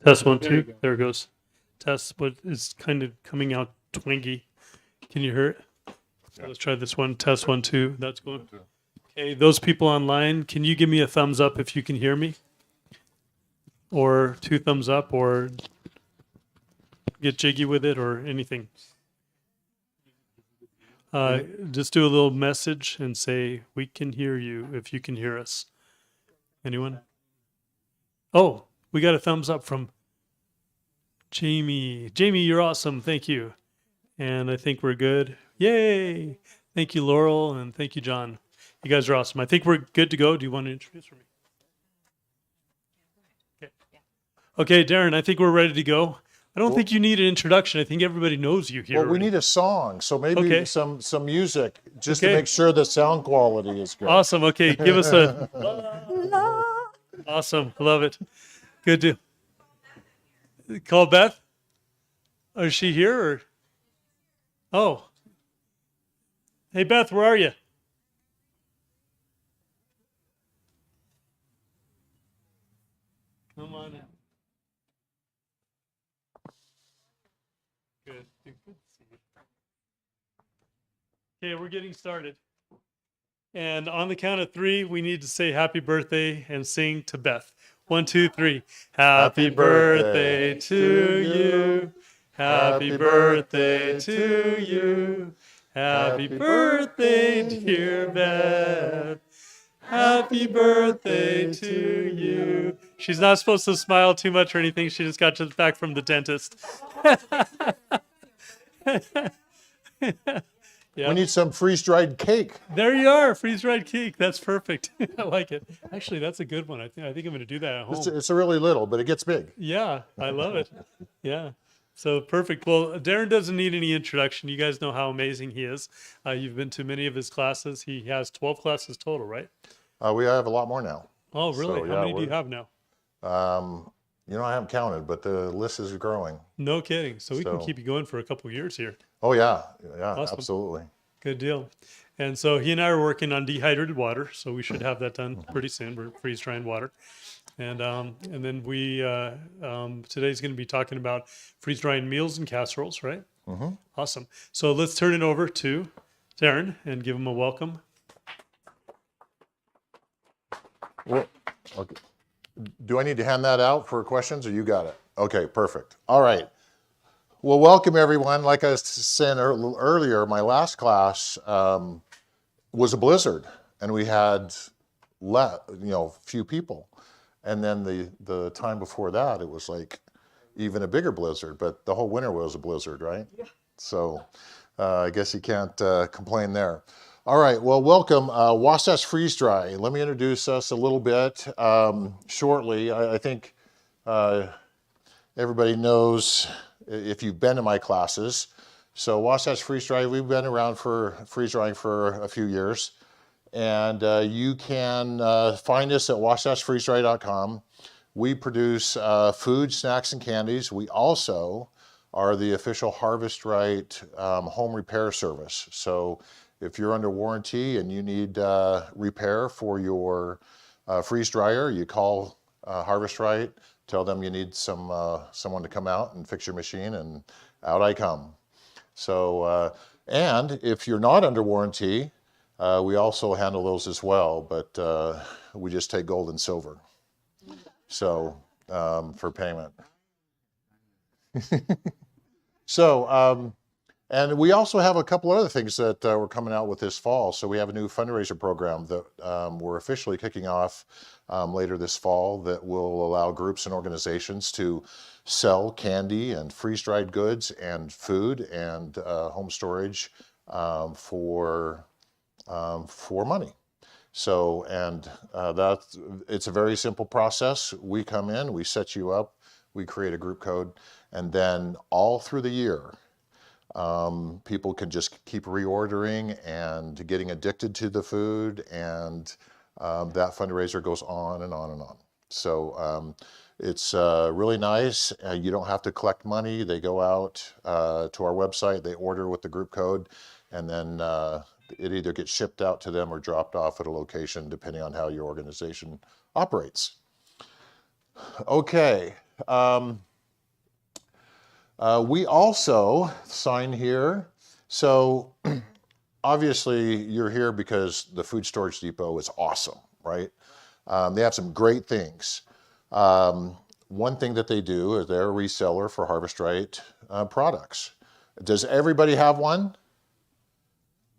Test one, two. There it goes. Test, but it's kind of coming out twangy. Can you hear it? So let's try this one. Test one, two. That's going. Okay, those people online, can you give me a thumbs up if you can hear me? Or two thumbs up, or get jiggy with it, or anything. Just do a little message and say, we can hear you if you can hear us. Anyone? Oh, we got a thumbs up from Jamie. Jamie, you're awesome. Thank you. And I think we're good. Yay. Thank you, Laurel, and thank you, John. You guys are awesome. I think we're good to go. Do you want to introduce for me? Okay. Okay, Darren, I think we're ready to go. I don't think you need an introduction. I think everybody knows you here. Well, we need a song, so maybe some music just to make sure the sound quality is good. Awesome. Okay, give us a. Awesome. Love it. Good deal. Call Beth. Is she here? Or? Oh. Hey, Beth, where are you? Come on in. Good. Good to see you. Okay, we're getting started. And on the count of three, we need to say happy birthday and sing to Beth. 1, 2, 3. Happy birthday to you. Happy birthday to you. Happy birthday, dear Beth. Happy birthday to you. She's not supposed to smile too much or anything. She just got back from the dentist. Yeah. We need some freeze-dried cake. There you are, freeze-dried cake. That's perfect. I like it. Actually, that's a good one. I think I'm going to do that at home. It's a really little, but it gets big. Yeah, I love it. Yeah. So perfect. Well, Darren doesn't need any introduction. You guys know how amazing he is. You've been to many of his classes. He has 12 classes total, right? We have a lot more now. Oh, really? So, how many do you have now? I haven't counted, but the list is growing. No kidding. So we can keep you going for a couple of years here. Oh, yeah. Yeah, awesome. Absolutely. Good deal. And so he and I are working on dehydrated water. So we should have that done pretty soon. We're freeze-drying water. And then we today's going to be talking about freeze-drying meals and casseroles, right? Mm-hmm. Awesome. So let's turn it over to Darren and give him a welcome. Well, okay. Do I need to hand that out for questions, or you got it? Okay, perfect. All right. Well, welcome everyone. Like I was saying earlier, my last class was a blizzard, and we had few people. And then the time before that, it was like even a bigger blizzard. But the whole winter was a blizzard, right? Yeah. So I guess you can't complain there. All right, well, welcome, Wasatch Freeze Dry. Let me introduce us a little bit shortly. I think everybody knows if you've been to my classes. So Wasatch Freeze Dry, we've been around for freeze drying for a few years. And you can find us at wasatchfreezedry.com. We produce food, snacks, and candies. We also are the official Harvest Right home repair service. So if you're under warranty and you need repair for your freeze dryer, you call Harvest Right, tell them you need someone to come out and fix your machine, and out I come. So, and if you're not under warranty, we also handle those as well, but we just take gold and silver. So for payment. So, and we also have a couple other things that we're coming out with this fall. So we have a new fundraiser program that we're officially kicking off later this fall that will allow groups and organizations to sell candy and freeze-dried goods and food and home storage for money. So, and it's a very simple process. We come in, we set you up, we create a group code, and then all through the year, people can just keep reordering and getting addicted to the food, and that fundraiser goes on and on and on. So it's really nice. You don't have to collect money. They go out to our website, they order with the group code, and then it either gets shipped out to them or dropped off at a location depending on how your organization operates. Okay. We also sign here. So obviously you're here because the Food Storage Depot is awesome, right? They have some great things. One thing that they do is they're a reseller for Harvest Right products. Does everybody have one?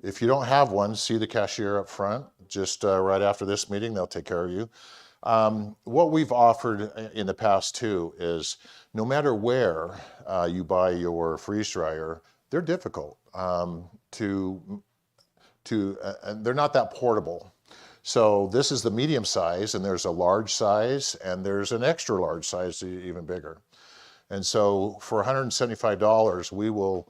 If you don't have one, see the cashier up front. Just right after this meeting, they'll take care of you. What we've offered in the past too is no matter where you buy your freeze dryer, they're difficult and they're not that portable. So this is the medium size, and there's a large size, and there's an extra large size, even bigger. And so for $175, we will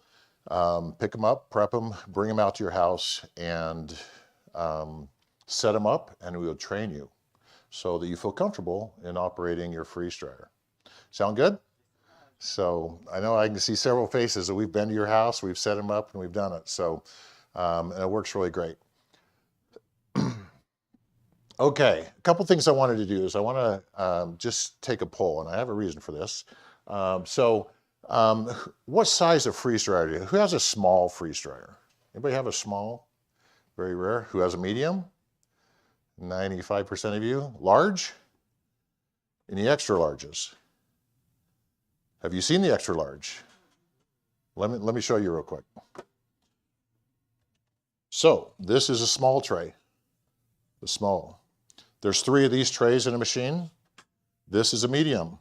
pick them up, prep them, bring them out to your house, and set them up, and we will train you so that you feel comfortable in operating your freeze dryer. Sound good? So I know I can see several faces that we've been to your house, we've set them up, and we've done it. So and it works really great. Okay, a couple things I wanted to do is I want to just take a poll, and I have a reason for this. What size of freeze dryer do you have? Who has a small freeze dryer? Anybody have a small? Very rare. Who has a medium? 95% of you. Large? Any extra larges? Have you seen the extra large? Let me show you real quick. So this is a small tray. The small. There's 3 of these trays in a machine. This is a medium.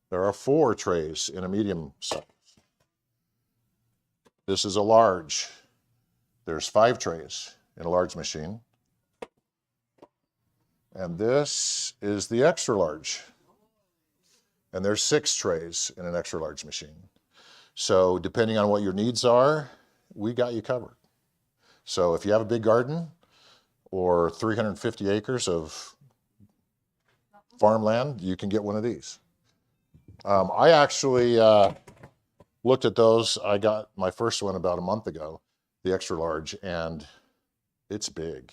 There are 4 trays in a medium size. This is a large. There's 5 trays in a large machine. And this is the extra large. And there's 6 trays in an extra large machine. So depending on what your needs are, we got you covered. So if you have a big garden or 350 acres of farmland, you can get one of these. I actually looked at those. I got my first one about a month ago, the extra large, and it's big.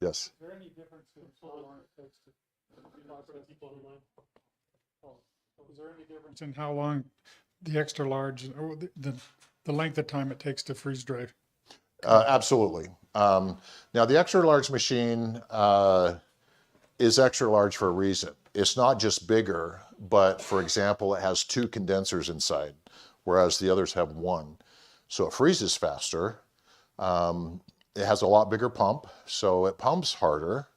Yes? Is there any difference in how long it takes to people who learn? Is there any difference in how long the extra large, or the length of time it takes to freeze dry? Absolutely. Now the extra large machine is extra large for a reason. It's not just bigger, but for example, it has 2 condensers inside, whereas the others have 1. So it freezes faster. It has a lot bigger pump, so it pumps harder.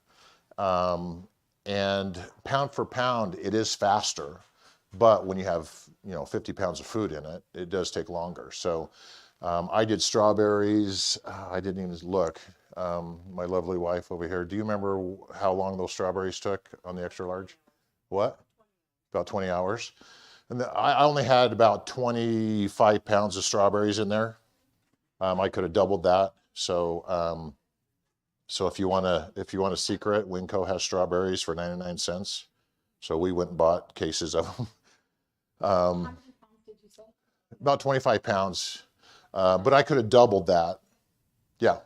And pound for pound, it is faster. But when you have 50 pounds of food in it, it does take longer. So I did strawberries. I didn't even look. My lovely wife over here. Do you remember how long those strawberries took on the extra large? What? About 20 hours. And I only had about 25 pounds of strawberries in there. I could have doubled that. So if you want a secret, Winco has strawberries for 99 cents. So we went and bought cases of them. How many pounds did you say? About 25 pounds. But I could have doubled that. Yeah.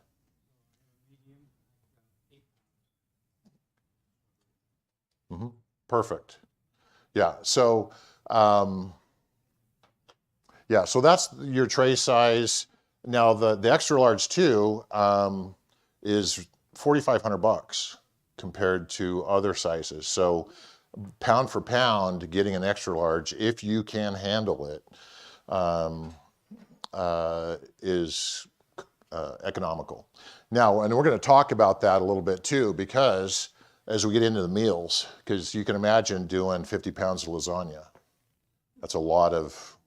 Mm-hmm. Perfect. Yeah. So, so that's your tray size. Now the extra large too is $4,500 compared to other sizes. So pound for pound, getting an extra large, if you can handle it, is economical. Now, and we're going to talk about that a little bit too, because as we get into the meals, because you can imagine doing 50 pounds of lasagna. That's a lot of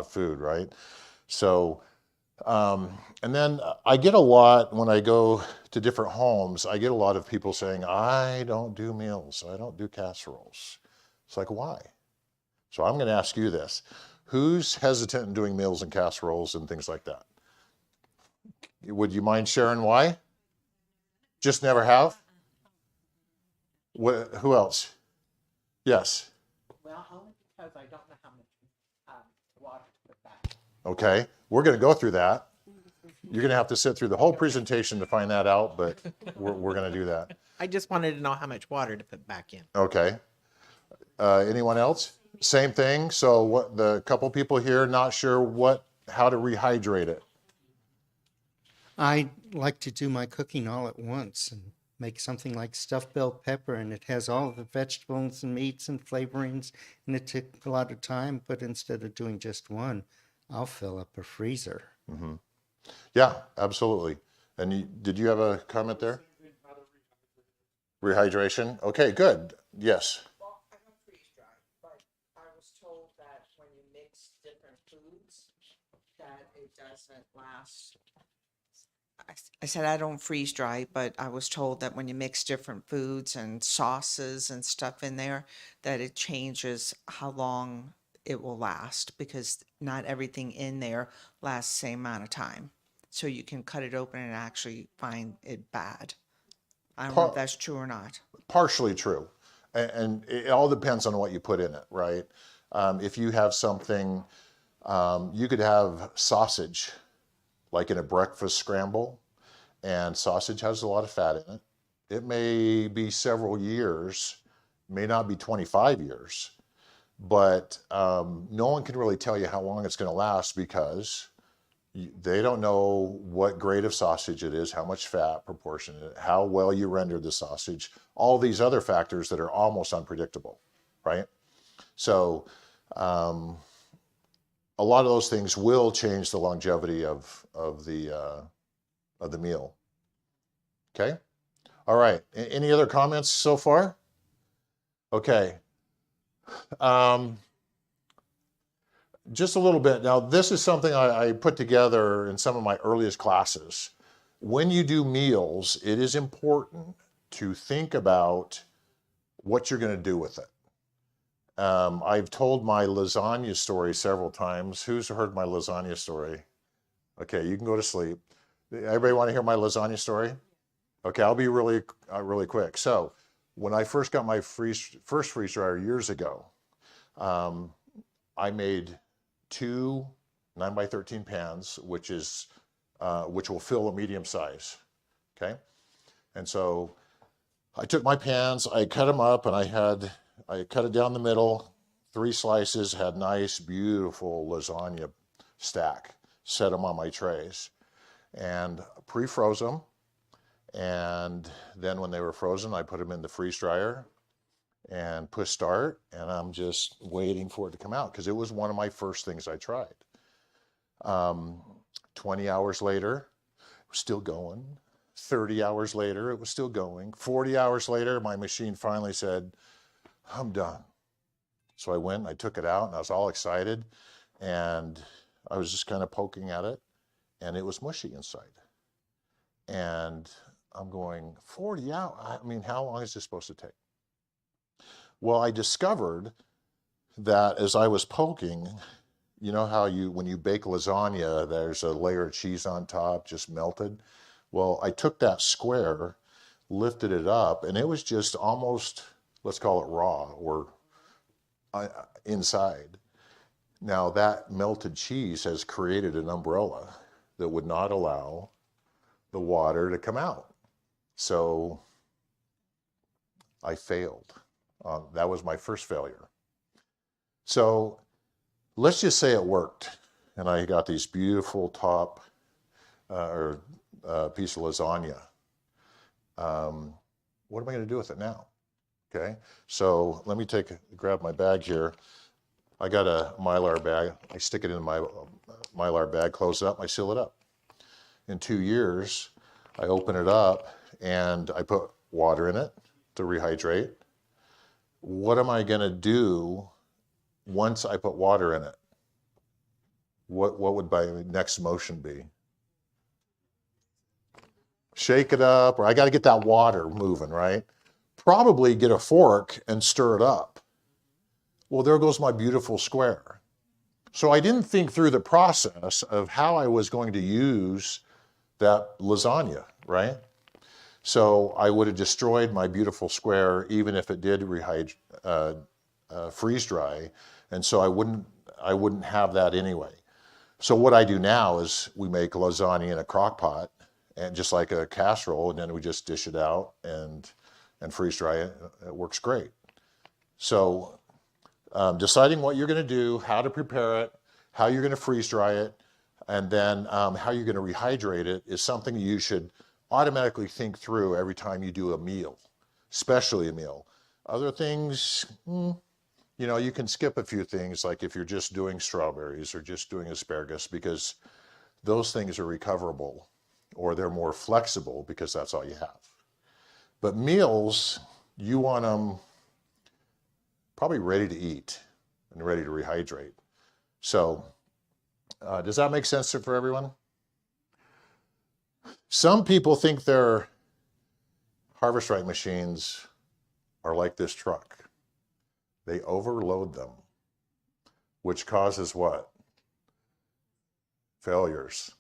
food, right? So, and then I get a lot when I go to different homes, I get a lot of people saying, I don't do meals, I don't do casseroles. It's like, why? So I'm going to ask you this. Who's hesitant in doing meals and casseroles and things like that? Would you mind sharing why? Just never have? Who else? Yes. Well, only because I don't know how much water to put back. Okay, we're going to go through that. You're going to have to sit through the whole presentation to find that out, but we're going to do that. I just wanted to know how much water to put back in. Okay. Anyone else? Same thing. So what, the couple people here not sure how to rehydrate it. I like to do my cooking all at once and make something like stuffed bell pepper, and it has all the vegetables and meats and flavorings, and it took a lot of time, but instead of doing just one, I'll fill up a freezer. Yeah, absolutely. And did you have a comment there? Rehydration. Okay, good. Yes. Well, I don't freeze dry, but I was told that when you mix different foods, that it doesn't last. I said I don't freeze dry, but I was told that when you mix different foods and sauces and stuff in there, that it changes how long it will last because not everything in there lasts the same amount of time. So you can cut it open and actually find it bad. I don't know if Par- that's true or not. Partially true. And it all depends on what you put in it, right? If you have something, you could have sausage, like in a breakfast scramble, and sausage has a lot of fat in it. It may be several years, may not be 25 years, but no one can really tell you how long it's going to last because they don't know what grade of sausage it is, how much fat proportion, how well you rendered the sausage, all these other factors that are almost unpredictable, right? So a lot of those things will change the longevity of the meal. Okay. All right. Any other comments so far? Okay. Just a little bit. Now, this is something I put together in some of my earliest classes. When you do meals, it is important to think about what you're going to do with it. I've told my lasagna story several times. Who's heard my lasagna story? Okay, you can go to sleep. Everybody want to hear my lasagna story? Okay, I'll be really quick. So, when I first got my first freeze dryer years ago, I made 2 9x13 pans, which will fill a medium size. Okay, and so I took my pans, I cut them up, and I cut it down the middle, 3 slices, had nice, beautiful lasagna stack. Set them on my trays, and pre-froze them. And then when they were frozen, I put them in the freeze dryer and push start, and I'm just waiting for it to come out because it was one of my first things I tried. 20 hours later, it was still going. 30 hours later, it was still going. 40 hours later, my machine finally said, I'm done. So I went and I took it out and I was all excited, and I was just kind of poking at it, and it was mushy inside. And I'm going, 40 hours? I mean, how long is this supposed to take? Well, I discovered that as I was poking, you know how when you bake lasagna, there's a layer of cheese on top, just melted. Well, I took that square, lifted it up, and it was just almost, let's call it raw or inside. Now that melted cheese has created an umbrella that would not allow the water to come out. So I failed. That was my first failure. So let's just say it worked, and I got these beautiful top piece of lasagna. What am I going to do with it now? Okay, so let me grab my bag here. I got a Mylar bag. I stick it in my Mylar bag, close it up, I seal it up. In 2 years, I open it up and I put water in it to rehydrate. What am I going to do once I put water in it? What would my next motion be? Shake it up, or I got to get that water moving, right? Probably get a fork and stir it up. Well, there goes my beautiful square. So I didn't think through the process of how I was going to use that lasagna, right? So I would have destroyed my beautiful square even if it did freeze dry, and so I wouldn't have that anyway. So what I do now is we make lasagna in a crock pot, and just like a casserole, and then we just dish it out and freeze dry it. It works great. So deciding what you're going to do, how to prepare it, how you're going to freeze dry it, and then how you're going to rehydrate it is something you should automatically think through every time you do a meal, especially a meal. Other things, you know, you can skip a few things, like if you're just doing strawberries or just doing asparagus, because those things are recoverable, or they're more flexible because that's all you have. But meals, you want them probably ready to eat and ready to rehydrate. So does that make sense for everyone? Some people think their harvest right machines are like this truck. They overload them, which causes what? Failures.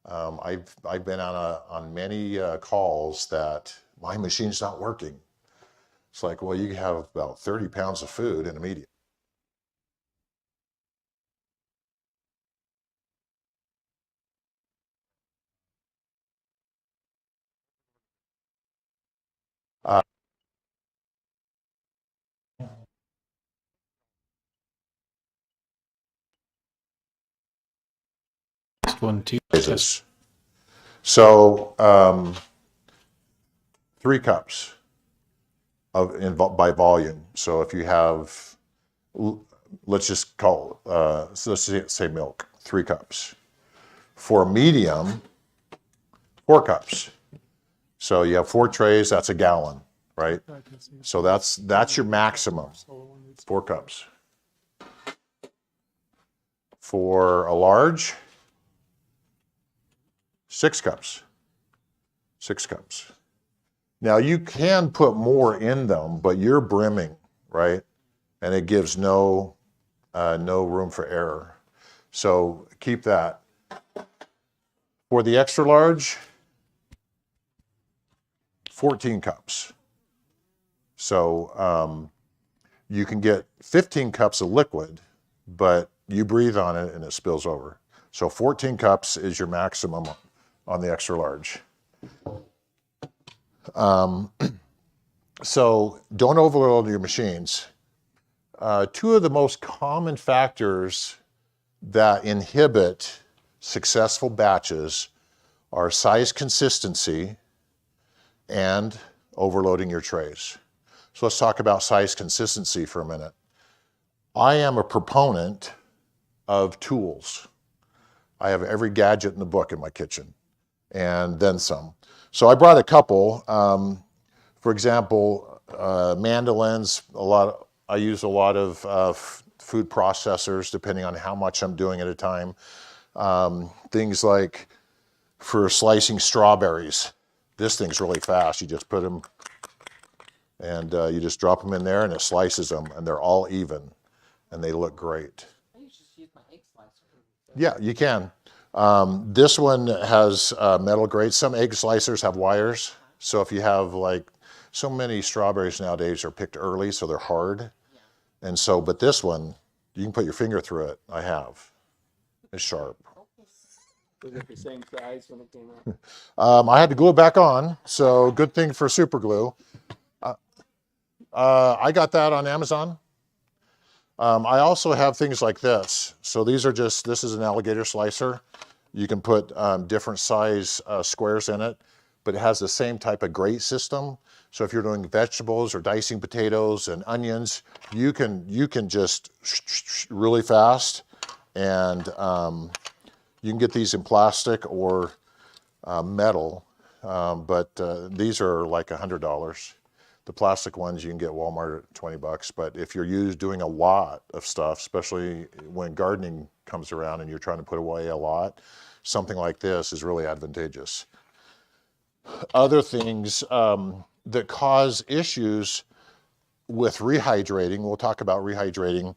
I've been on many calls that my machine's not working. It's like, well, you have about 30 pounds of food in a medium. Uh, 1, 2, sizes. So 3 cups by volume. So if you have, let's just call, so let's say milk, 3 cups. For medium, 4 cups. So you have 4 trays, that's a gallon, right? So that's your maximum, 4 cups. For a large, 6 cups. 6 cups. Now you can put more in them, but you're brimming, right? And it gives no room for error. So keep that. For the extra large, 14 cups. So you can get 15 cups of liquid, but you breathe on it and it spills over. So 14 cups is your maximum on the extra large. So don't overload your machines. 2 of the most common factors that inhibit successful batches are size consistency and overloading your trays. So let's talk about size consistency for a minute. I am a proponent of tools. I have every gadget in the book in my kitchen, and then some. So I brought a couple. For example, mandolins. I use a lot of food processors, depending on how much I'm doing at a time. Things like for slicing strawberries. This thing's really fast. You just put them, and you just drop them in there, and it slices them, and they're all even, and they look great. I usually just use my egg slicer. Yeah, you can. This one has metal grate. Some egg slicers have wires. So if you have like, so many strawberries nowadays are picked early, so they're hard. And so, but this one, you can put your finger through it. I have. It's sharp. Was it the same size when it came out? I had to glue it back on, so good thing for super glue. I got that on Amazon. I also have things like this. So these are just, this is an alligator slicer. You can put different size squares in it, but it has the same type of grate system. So if you're doing vegetables or dicing potatoes and onions, you can just really fast, and you can get these in plastic or metal, but these are like $100. The plastic ones you can get at Walmart at 20 bucks, but if you're doing a lot of stuff, especially when gardening comes around and you're trying to put away a lot, something like this is really advantageous. Other things that cause issues with rehydrating, we'll talk about rehydrating.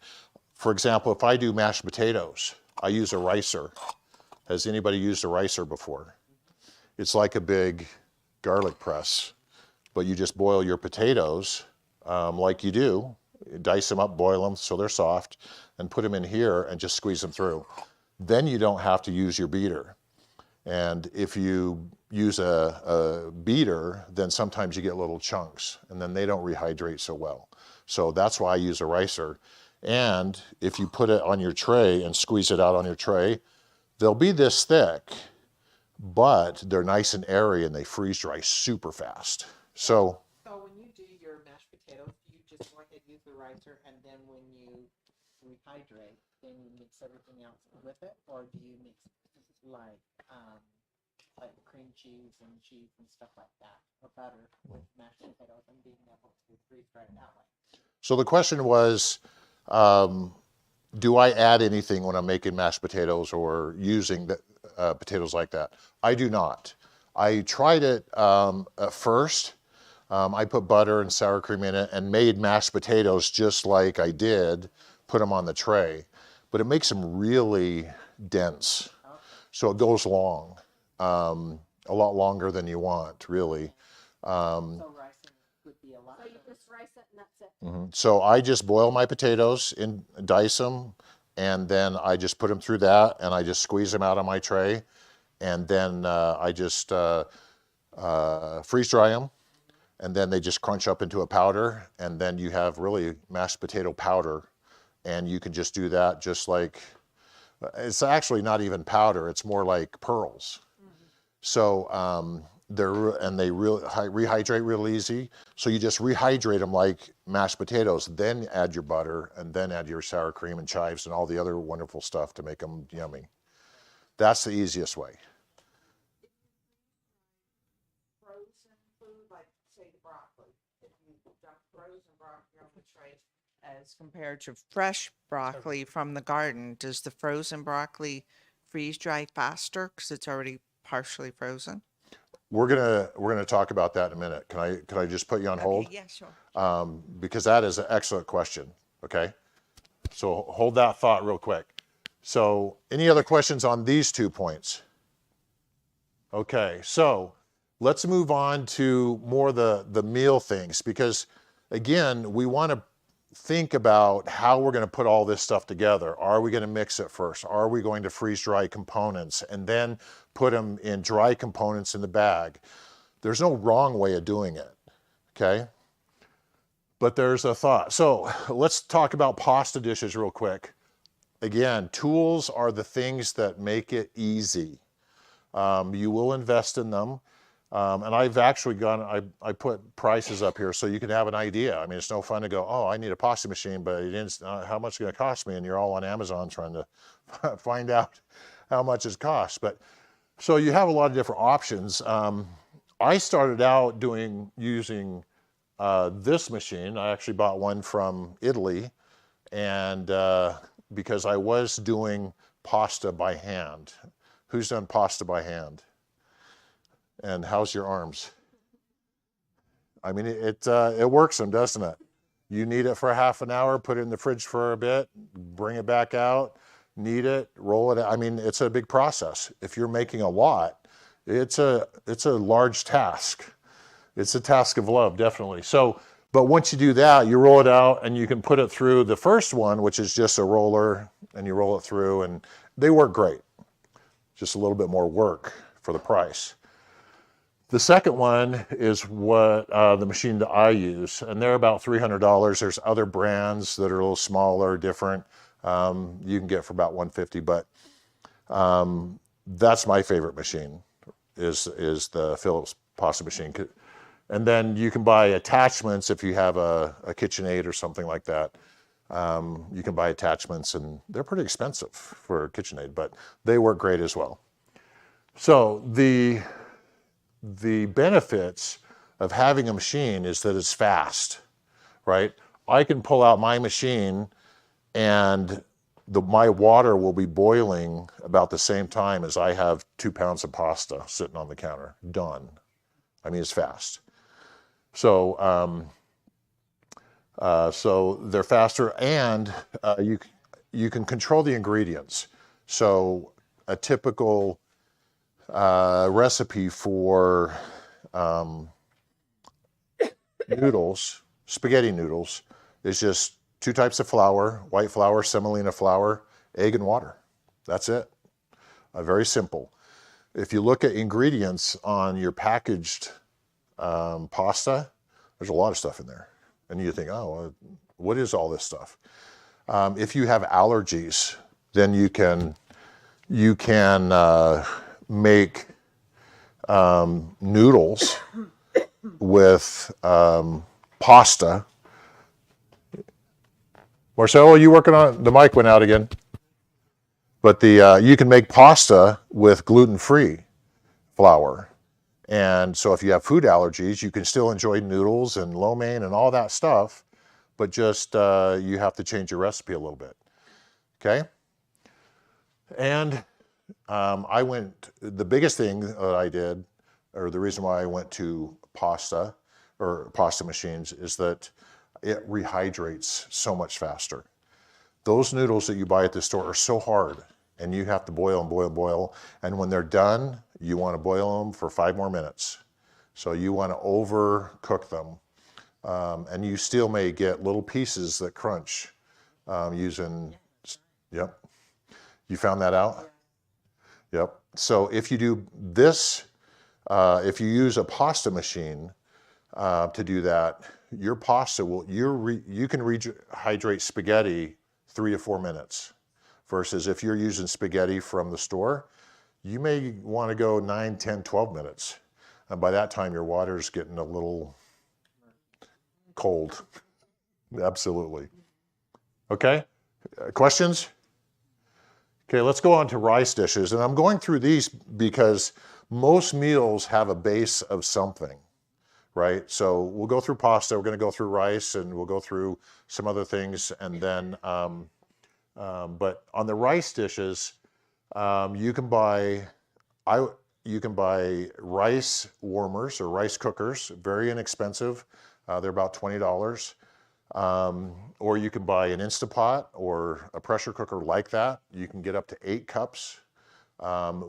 For example, if I do mashed potatoes, I use a ricer. Has anybody used a ricer before? It's like a big garlic press, but you just boil your potatoes like you do, dice them up, boil them so they're soft, and put them in here and just squeeze them through. Then you don't have to use your beater. And if you use a beater, then sometimes you get little chunks, and then they don't rehydrate so well. So that's why I use a ricer. And if you put it on your tray and squeeze it out on your tray, they'll be this thick, but they're nice and airy and they freeze dry super fast. So when you do your mashed potatoes, do you just go ahead and use the ricer, and then when you rehydrate, then you mix everything else with it, or do you mix like cream cheese and stuff like that, or butter with mashed potatoes and being able to freeze dry it that way? So the question was, do I add anything when I'm making mashed potatoes or using the, potatoes like that? I do not. I tried it at first. I put butter and sour cream in it and made mashed potatoes just like I did, put them on the tray, but it makes them really dense. So it goes long, a lot longer than you want, really. So ricing would be a lot. So you just rice it and that's it. So I just boil my potatoes, dice them, and then I just put them through that, and I just squeeze them out on my tray, and then I just freeze dry them, and then they just crunch up into a powder, and then you have really mashed potato powder, and you can just do that just like, it's actually not even powder, it's more like pearls. So they rehydrate real easy. So you just rehydrate them like mashed potatoes, then add your butter, and then add your sour cream and chives and all the other wonderful stuff to make them yummy. That's the easiest way. Frozen food, like say the broccoli, if you dump frozen broccoli on the tray as compared to fresh broccoli from the garden, does the frozen broccoli freeze dry faster because it's already partially frozen? We're gonna talk about that in a minute. Can I just put you on hold? Okay, yeah, sure. Because that is an excellent question. Okay, so hold that thought real quick. So any other questions on these 2 points? Okay, so let's move on to more the meal things, because again, we want to think about how we're going to put all this stuff together. Are we going to mix it first? Are we going to freeze dry components and then put them in dry components in the bag? There's no wrong way of doing it, okay? But there's a thought. So let's talk about pasta dishes real quick. Again, tools are the things that make it easy. You will invest in them. And I've actually I put prices up here so you can have an idea. I mean, it's no fun to go, oh, I need a pasta machine, but how much is it going to cost me? And you're all on Amazon trying to find out how much it costs. But so you have a lot of different options. I started out using this machine. I actually bought one from Italy, and because I was doing pasta by hand. Who's done pasta by hand? And how's your arms? I mean, it works them, doesn't it? You knead it for half an hour, put it in the fridge for a bit, bring it back out, knead it, roll it out. I mean, it's a big process. If you're making a lot, it's a large task. It's a task of love, definitely. So, but once you do that, you roll it out and you can put it through the first one, which is just a roller, and you roll it through, and they work great. Just a little bit more work for the price. The second one is what the machine that I use, and they're about $300. There's other brands that are a little smaller, different. You can get for about $150, but that's my favorite machine. Is the Philips pasta machine, and then you can buy attachments if you have a KitchenAid or something like that. You can buy attachments, and they're pretty expensive for a KitchenAid, but they work great as well. So the benefits of having a machine is that it's fast, right? I can pull out my machine and my water will be boiling about the same time as I have 2 pounds of pasta sitting on the counter, done. I mean, it's fast. So, so they're faster, and you can control the ingredients. So a typical recipe for noodles, spaghetti noodles, is just 2 types of flour: white flour, semolina flour, egg, and water. That's it. Very simple. If you look at ingredients on your packaged pasta, there's a lot of stuff in there. And you think, oh, what is all this stuff? If you have allergies, then you can make noodles with pasta. Marcelo, are you working on the mic? Went out again. But you can make pasta with gluten-free flour. And so if you have food allergies, you can still enjoy noodles and lo mein and all that stuff, but just you have to change your recipe a little bit. Okay? And the biggest thing that I did, or the reason why I went to pasta or pasta machines, is that it rehydrates so much faster. Those noodles that you buy at the store are so hard, and you have to boil and boil and boil. And when they're done, you want to boil them for 5 more minutes. So you want to overcook them. And you still may get little pieces that crunch using, yep. You found that out? Yep. So if you do this, if you use a pasta machine to do that, your pasta will, you can rehydrate spaghetti 3 to 4 minutes. Versus if you're using spaghetti from the store, you may want to go 9, 10, 12 minutes. And by that time, your water's getting a little cold. Absolutely. Okay, questions? Okay, let's go on to rice dishes. And I'm going through these because most meals have a base of something, right? So we'll go through pasta, we're going to go through rice, and we'll go through some other things. And then, but on the rice dishes, you can buy rice warmers or rice cookers, very inexpensive. They're about $20. Or you can buy an Instapot or a pressure cooker like that. You can get up to 8 cups,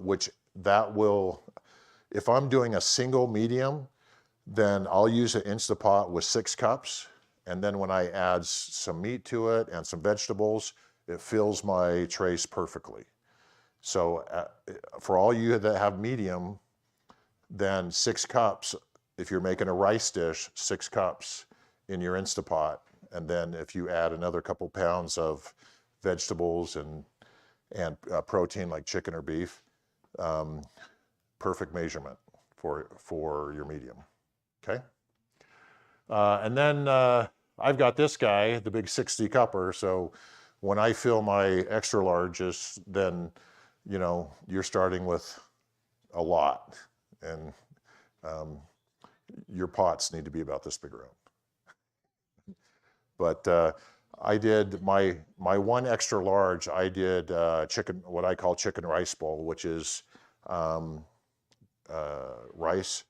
which that will, if I'm doing a single medium, then I'll use an Instapot with 6 cups. And then when I add some meat to it and some vegetables, it fills my trays perfectly. So for all you that have medium, then 6 cups, if you're making a rice dish, 6 cups in your Instapot. And then if you add another couple pounds of vegetables and protein like chicken or beef, perfect measurement for your medium, okay? And then I've got this guy, the big 60 cupper. So when I fill my extra larges, then, you know, you're starting with a lot, and your pots need to be about this big around. But I did my one extra large. I did chicken, what I call chicken rice bowl, which is rice,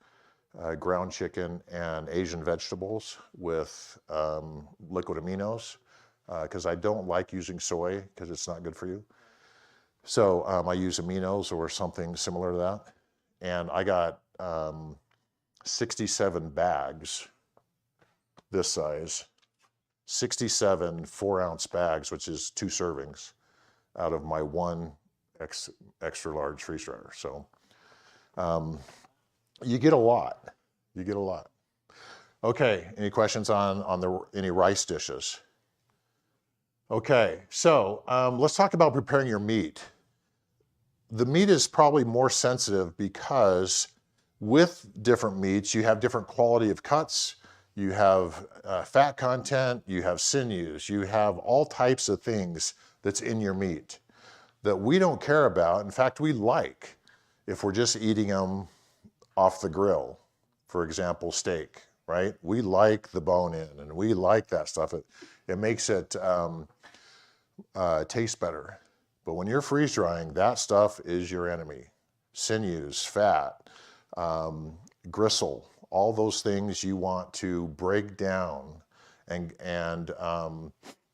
ground chicken, and Asian vegetables with liquid aminos, because I don't like using soy because it's not good for you. So I use aminos or something similar to that. And I got 67 bags this size, 67 4-ounce bags, which is 2 servings out of my one extra large freeze dryer. So you get a lot. You get a lot. Okay, any questions on any rice dishes? Okay, so let's talk about preparing your meat. The meat is probably more sensitive because with different meats, you have different quality of cuts, you have fat content, you have sinews, you have all types of things that's in your meat that we don't care about. In fact, we like if we're just eating them off the grill. For example, steak, right? We like the bone in and we like that stuff. It makes it taste better. But when you're freeze drying, that stuff is your enemy. Sinews, fat, gristle, all those things you want to break down and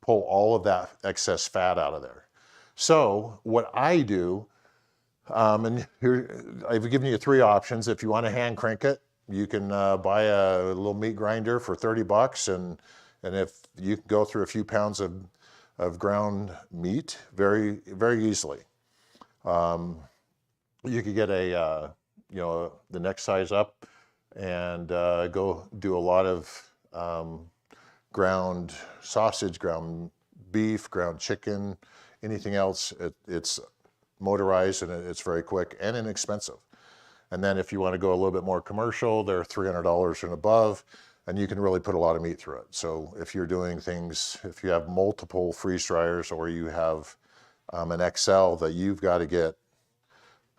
pull all of that excess fat out of there. So what I do, and here I've given you 3 options. If you want to hand crank it, you can buy a little meat grinder for $30, and if you can go through a few pounds of ground meat very, very easily. You could get a, you know, the next size up and go do a lot of ground sausage, ground beef, ground chicken, anything else, it's motorized and it's very quick and inexpensive. And then if you want to go a little bit more commercial, they're $300 and above, and you can really put a lot of meat through it. So if you're doing things, if you have multiple freeze dryers or you have an XL that you've got to get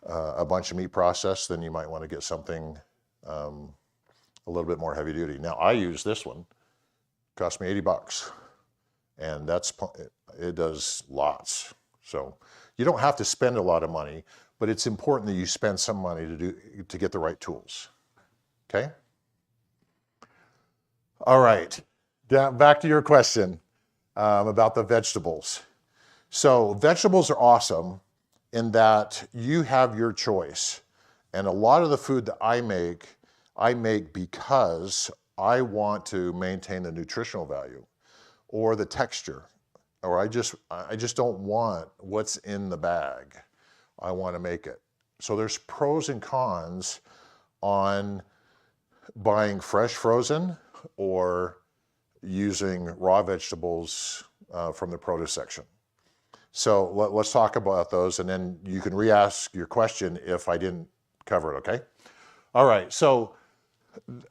a bunch of meat processed, then you might want to get something a little bit more heavy duty. Now I use this one, cost me $80, and it does lots. So you don't have to spend a lot of money, but it's important that you spend some money to get the right tools. Okay? All right, back to your question about the vegetables. So vegetables are awesome in that you have your choice. And a lot of the food that I make because I want to maintain the nutritional value or the texture, or I just don't want what's in the bag. I want to make it. So there's pros and cons on buying fresh frozen or using raw vegetables from the produce section. So let's talk about those, and then you can re-ask your question if I didn't cover it, okay? All right, so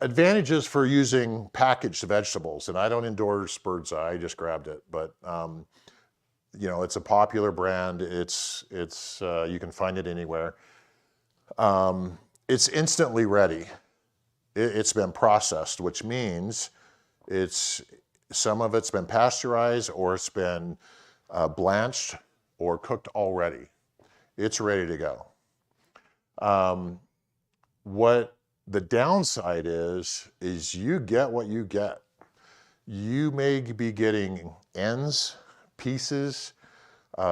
advantages for using packaged vegetables, and I don't endorse Bird's Eye, I just grabbed it, but you know, it's a popular brand. It's you can find it anywhere. It's instantly ready. It's been processed, which means some of it's been pasteurized or it's been blanched or cooked already. It's ready to go. What the downside is you get what you get. You may be getting ends, pieces,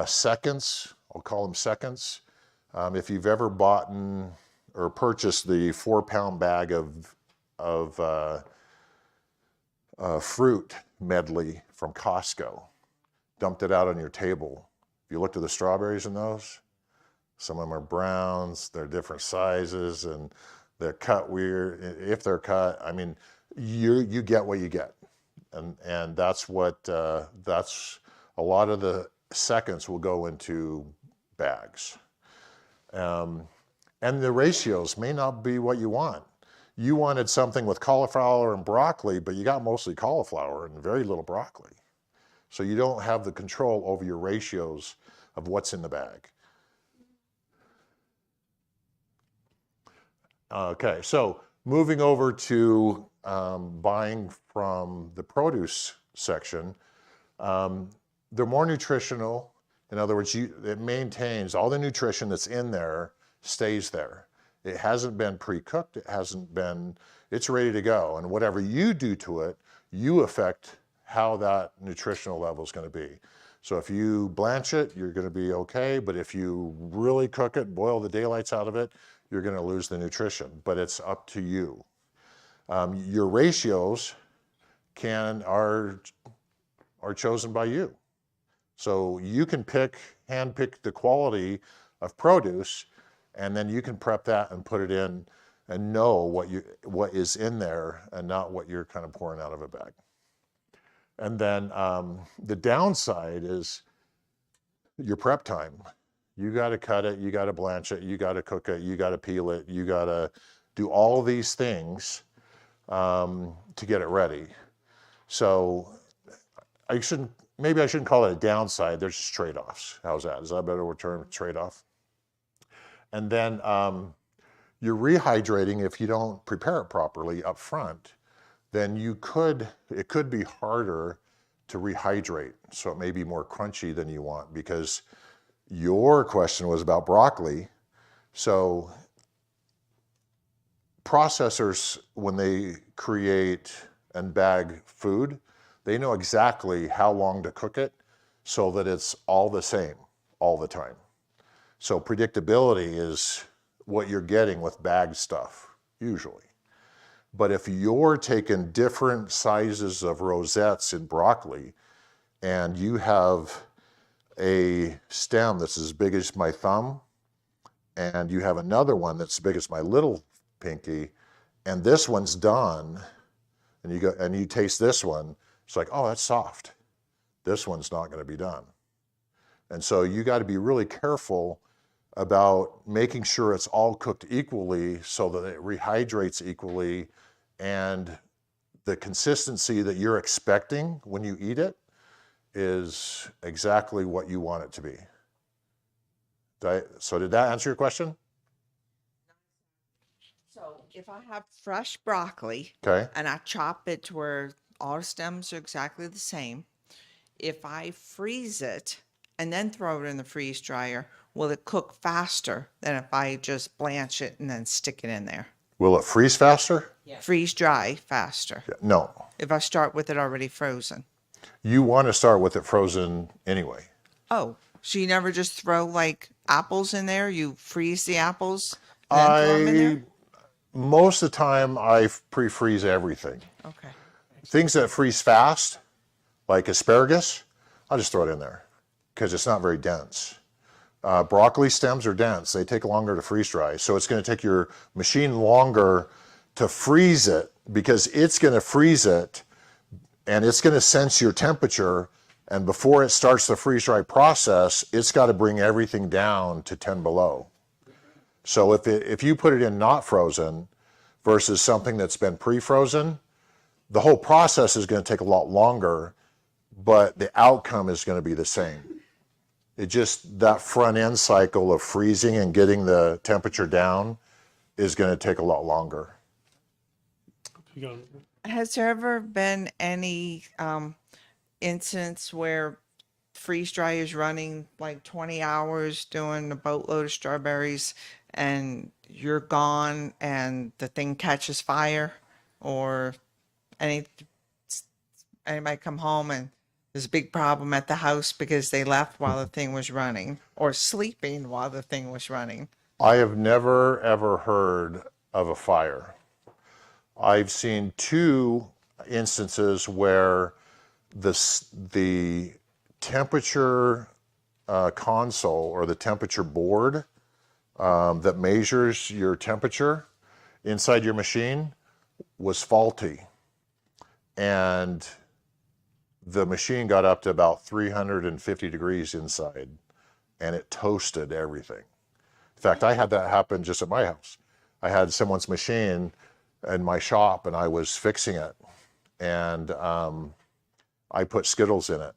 seconds, I'll call them seconds. If you've ever bought or purchased the 4-pound bag of fruit medley from Costco, dumped it out on your table. If you looked at the strawberries in those, some of them are browns, they're different sizes, and they're cut weird. If they're cut, I mean, you get what you get. And that's a lot of the seconds will go into bags. And the ratios may not be what you want. You wanted something with cauliflower and broccoli, but you got mostly cauliflower and very little broccoli. So you don't have the control over your ratios of what's in the bag. Okay, so moving over to buying from the produce section, they're more nutritional. In other words, it maintains all the nutrition that's in there, stays there. It hasn't been pre-cooked, it's ready to go. And whatever you do to it, you affect how that nutritional level is going to be. So if you blanch it, you're going to be okay. But if you really cook it, boil the daylights out of it, you're going to lose the nutrition. But it's up to you. Your ratios are chosen by you. So you can hand pick the quality of produce, and then you can prep that and put it in and know what is in there and not what you're kind of pouring out of a bag. And then the downside is your prep time. You got to cut it, you got to blanch it, you got to cook it, you got to peel it, you got to do all these things to get it ready. So maybe I shouldn't call it a downside. There's just trade-offs. How's that? Is that a better term? Trade-off. And then you're rehydrating if you don't prepare it properly up front. Then it could be harder to rehydrate. So it may be more crunchy than you want, because your question was about broccoli. So processors, when they create and bag food, they know exactly how long to cook it so that it's all the same all the time. So predictability is what you're getting with bagged stuff, usually. But if you're taking different sizes of rosettes in broccoli and you have a stem that's as big as my thumb and you have another one that's as big as my little pinky, and this one's done, and you taste this one, it's like, oh, that's soft. this one's not going to be done. And so you got to be really careful about making sure it's all cooked equally so that it rehydrates equally, and the consistency that you're expecting when you eat it is exactly what you want it to be. So did that answer your question? So if I have fresh broccoli Okay. and I chop it to where all the stems are exactly the same, if I freeze it and then throw it in the freeze dryer, will it cook faster than if I just blanch it and then stick it in there? Will it freeze faster? Freeze dry faster No. if I start with it already frozen. You want to start with it frozen anyway. Oh, so you never just throw like apples in there? You freeze the apples and then throw them in there? Most of the time, I pre-freeze everything. Okay. Things that freeze fast, like asparagus, I'll just throw it in there because it's not very dense. Broccoli stems are dense. They take longer to freeze dry. So it's going to take your machine longer to freeze it because it's going to freeze it and it's going to sense your temperature. And before it starts the freeze dry process, it's got to bring everything down to 10 below. So if you put it in not frozen versus something that's been pre-frozen, the whole process is going to take a lot longer, but the outcome is going to be the same. It just, that front end cycle of freezing and getting the temperature down is going to take a lot longer. Has there ever been any instance where freeze dry is running like 20 hours doing a boatload of strawberries and you're gone and the thing catches fire, or anybody come home and there's a big problem at the house because they left while the thing was running or sleeping while the thing was running? I have never ever heard of a fire. I've seen 2 instances where the temperature console or the temperature board that measures your temperature inside your machine was faulty, and the machine got up to about 350 degrees inside and it toasted everything. In fact, I had that happen just at my house. I had someone's machine in my shop and I was fixing it, and I put Skittles in it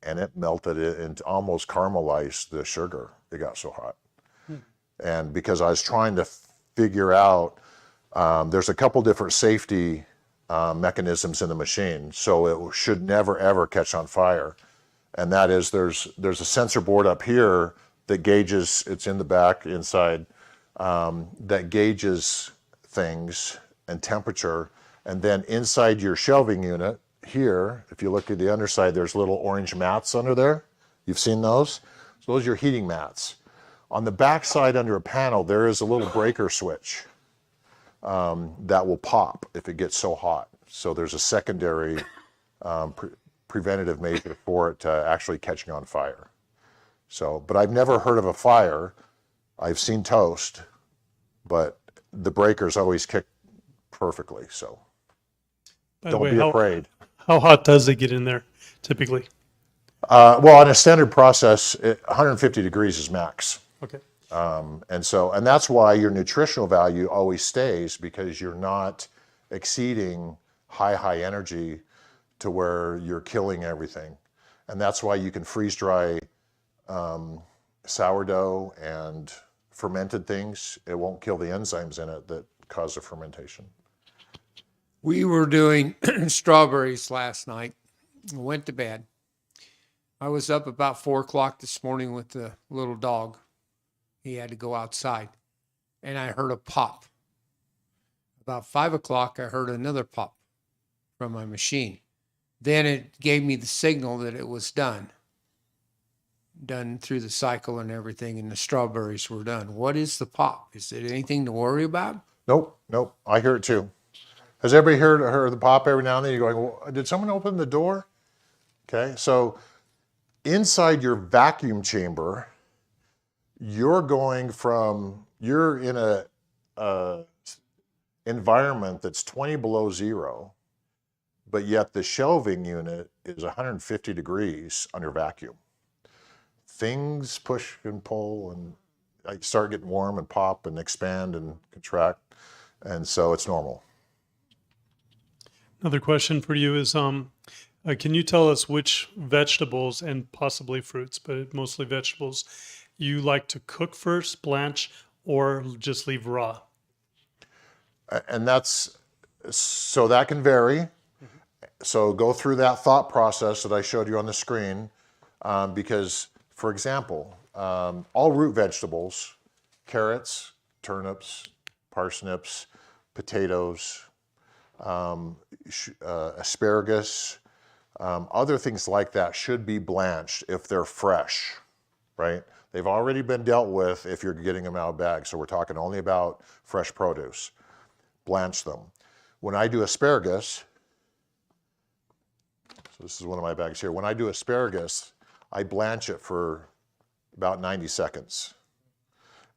and it melted it and almost caramelized the sugar. It got so hot. And because I was trying to figure out, there's a couple different safety mechanisms in the machine, so it should never ever catch on fire. And that is, there's a sensor board up here that gauges, it's in the back inside, that gauges things and temperature. And then inside your shelving unit here, if you look at the underside, there's little orange mats under there. You've seen those? So those are your heating mats. On the back side under a panel, there is a little breaker switch that will pop if it gets so hot. So there's a secondary preventative measure for it actually catching on fire. So, but I've never heard of a fire. I've seen toast, but the breakers always kick perfectly. So By the don't way, be afraid. How hot does it get in there typically? Well, on a standard process, 150 degrees is max. Okay. And that's why your nutritional value always stays, because you're not exceeding high energy to where you're killing everything. And that's why you can freeze dry sourdough and fermented things. It won't kill the enzymes in it that cause the fermentation. We were doing strawberries last night. Went to bed. I was up about 4 o'clock this morning with the little dog. He had to go outside, and I heard a pop. About 5 o'clock, I heard another pop from my machine. Then it gave me the signal that it was done through the cycle and everything, and the strawberries were done. What is the pop? Is it anything to worry about? Nope. I hear it too. Has everybody heard the pop every now and then? You're going, well, did someone open the door? Okay, so inside your vacuum chamber, you're in a environment that's 20 below zero, but yet the shelving unit is 150 degrees under vacuum. Things push and pull and I start getting warm and pop and expand and contract. And so it's normal. Another question for you is, can you tell us which vegetables and possibly fruits, but mostly vegetables, you like to cook first, blanch, or just leave raw? And so that can vary. So go through that thought process that I showed you on the screen, because, for example, all root vegetables, carrots, turnips, parsnips, potatoes, asparagus, other things like that should be blanched if they're fresh, right? They've already been dealt with if you're getting them out of bags. So we're talking only about fresh produce. Blanch them. When I do asparagus, so this is one of my bags here. When I do asparagus, I blanch it for about 90 seconds.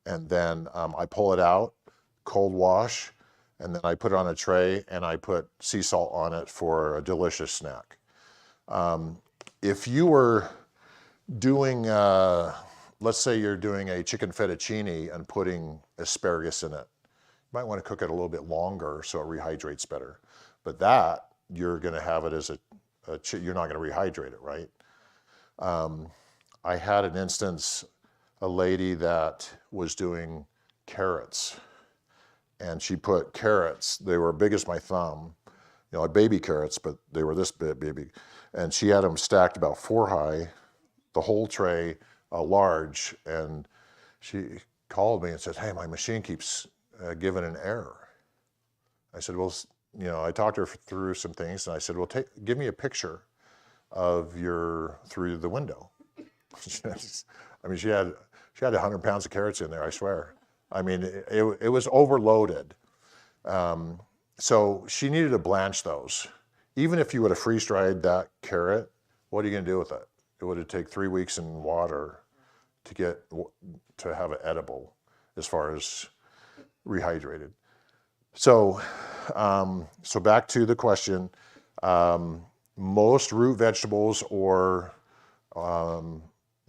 And then I pull it out, cold wash, and then I put it on a tray and I put sea salt on it for a delicious snack. If you were doing, let's say you're doing a chicken fettuccine and putting asparagus in it, you might want to cook it a little bit longer so it rehydrates better. But that, you're going to have it as you're not going to rehydrate it, right? I had an instance, a lady that was doing carrots, and she put carrots, they were big as my thumb, like baby carrots, but they were this big, and she had them stacked about 4 high, the whole tray, large, and she called me and said, hey, my machine keeps giving an error. I said, well, I talked to her through some things, and I said, well, give me a picture of through the window. I mean, she had 100 pounds of carrots in there, I swear. I mean, it was overloaded. So she needed to blanch those. Even if you would have freeze-dried that carrot, what are you going to do with it? It would have taken 3 weeks in water to have it edible as far as rehydrated. So, so back to the question, most root vegetables or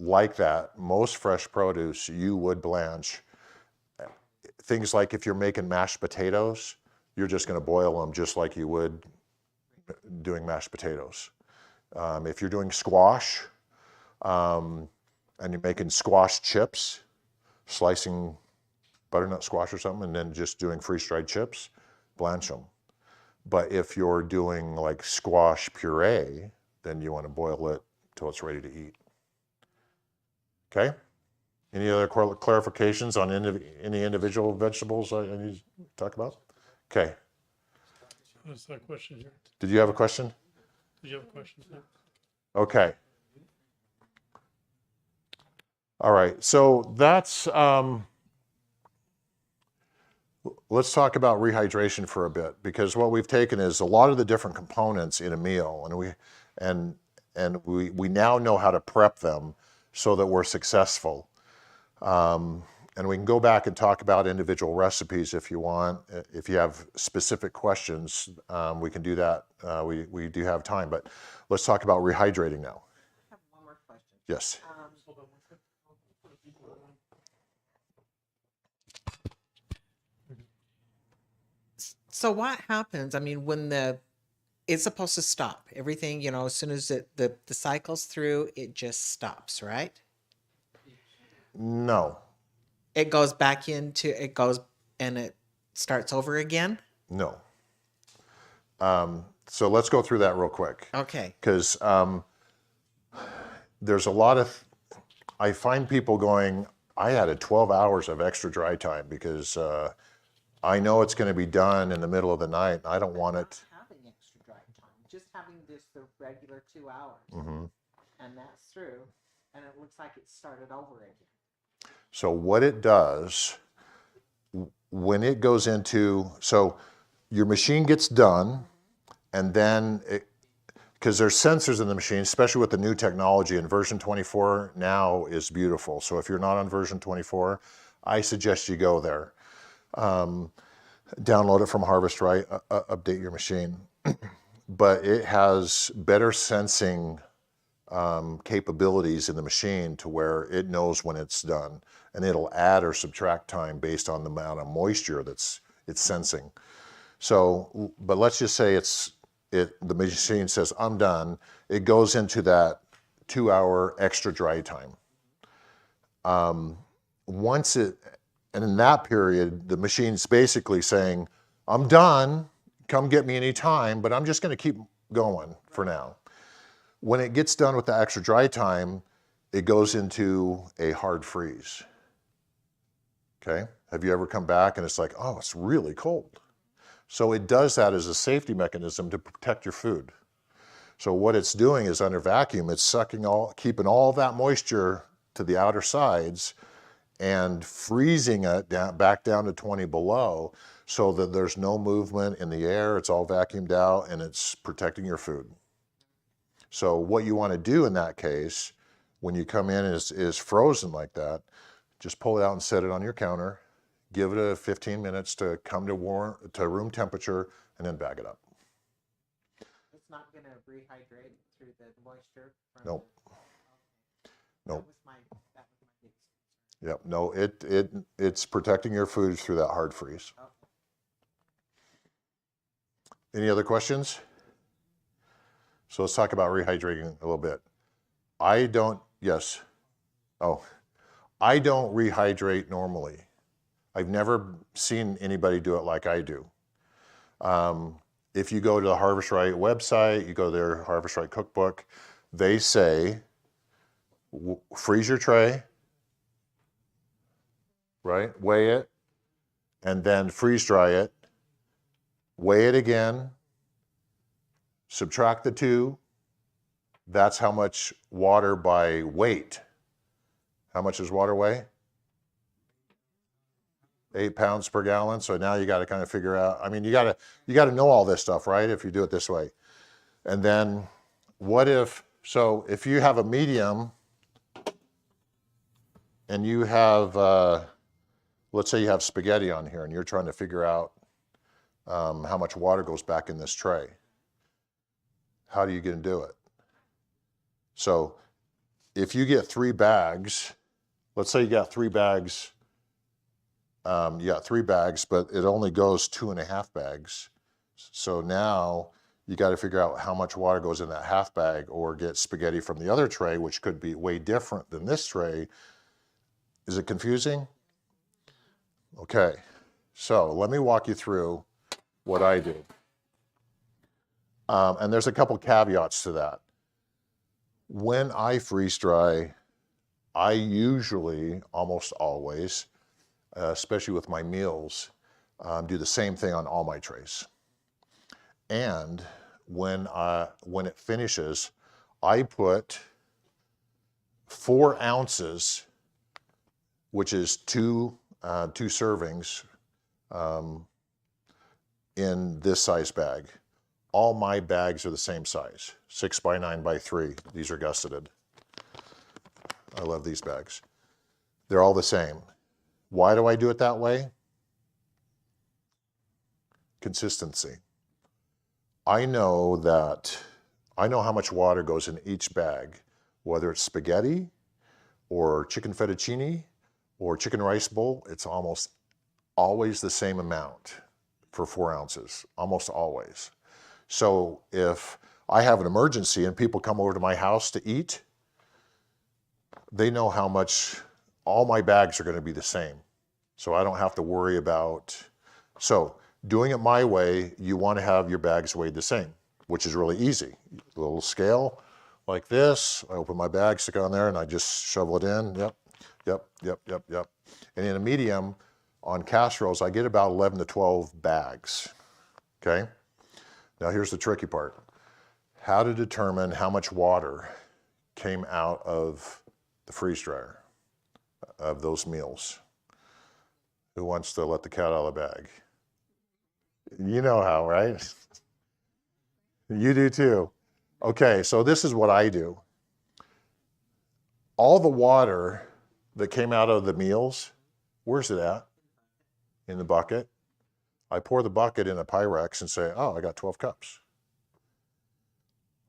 like that, most fresh produce you would blanch. Things like if you're making mashed potatoes, you're just going to boil them just like you would doing mashed potatoes. If you're doing squash and you're making squash chips, slicing butternut squash or something, and then just doing freeze-dried chips, blanch them. But if you're doing like squash puree, then you want to boil it till it's ready to eat. Okay? Any other clarifications on any individual vegetables I need to talk about? Okay. What's that question here? Did you have a question? Did you have a question? Okay. All right. So that's, let's talk about rehydration for a bit, because what we've taken is a lot of the different components in a meal, and we now know how to prep them so that we're successful. And we can go back and talk about individual recipes if you want. If you have specific questions, we can do that. We do have time, but let's talk about rehydrating now. I have one more question. Yes. So what happens? I mean, when it's supposed to stop everything, as soon as the cycle's through, it just stops, right? No. It goes back it goes and it starts over again. No. So let's go through that real quick. Okay. Because there's a lot of, I find people going, I added 12 hours of extra dry time because I know it's going to be done in the middle of the night. And I don't want it. Not having extra dry time, just having this the regular 2 hours, Mm-hmm. and that's through, and it looks like it started over again. So what it does, when it goes into, so your machine gets done, and then because there's sensors in the machine, especially with the new technology, and version 24 now is beautiful. So if you're not on version 24, I suggest you go there. Download it from Harvest Right, update your machine. but it has better sensing capabilities in the machine to where it knows when it's done, and it'll add or subtract time based on the amount of moisture it's sensing. So, but let's just say the machine says, I'm done. It goes into that 2-hour extra dry time. And in that period, the machine's basically saying, I'm done, come get me anytime, but I'm just gonna keep going for now. When it gets done with the extra dry time, it goes into a hard freeze. Okay, have you ever come back and it's like, oh, it's really cold? So it does that as a safety mechanism to protect your food. So what it's doing is under vacuum, it's keeping all that moisture to the outer sides and freezing it back down to 20 below so that there's no movement in the air, it's all vacuumed out, and it's protecting your food. So what you want to do in that case, when you come in is frozen like that, just pull it out and set it on your counter, give it a 15 minutes to come to room temperature, and then bag it up. It's not gonna rehydrate through the moisture from Nope. the, Nope. that was my big concern. Yep, no, it's protecting your food through that hard freeze. Okay. Any other questions? So let's talk about rehydrating a little bit. Yes. Oh, I don't rehydrate normally. I've never seen anybody do it like I do. If you go to the Harvest Right website, you go to their Harvest Right cookbook, they say, freeze your tray, right? Weigh it, and then freeze dry it. Weigh it again, subtract the 2. That's how much water by weight. How much does water weigh? 8 pounds per gallon. So now you got to kind of figure out, I mean, you got to know all this stuff, right? If you do it this way. And then if you have a medium and you have, let's say you have spaghetti on here and you're trying to figure out how much water goes back in this tray. How are you going to do it? So if you get 3 bags, let's say you got 3 bags, but it only goes 2.5 bags. So now you got to figure out how much water goes in that half bag, or get spaghetti from the other tray, which could be way different than this tray. Is it confusing? Okay, so let me walk you through what I do. And there's a couple caveats to that. When I freeze dry, I usually, almost always, especially with my meals, do the same thing on all my trays. And when it finishes, I put 4 ounces, which is two servings, in this size bag. All my bags are the same size, 6 by 9 by 3. These are gusseted. I love these bags. They're all the same. Why do I do it that way? Consistency. I know how much water goes in each bag, whether it's spaghetti or chicken fettuccine or chicken rice bowl. It's almost always the same amount for 4 ounces, almost always. So if I have an emergency and people come over to my house to eat, they know how much, all my bags are going to be the same. So I don't have to worry about, so doing it my way, you want to have your bags weighed the same, which is really easy. A little scale like this, I open my bag, stick it on there, and I just shovel it in. Yep. And in a medium, on casseroles, I get about 11 to 12 bags, okay? Now here's the tricky part. How to determine how much water came out of the freeze dryer of those meals. Who wants to let the cat out of the bag? You know how, right? You do too. Okay, so this is what I do. All the water that came out of the meals, where's it at? In the bucket. I pour the bucket in a Pyrex and say, oh, I got 12 cups.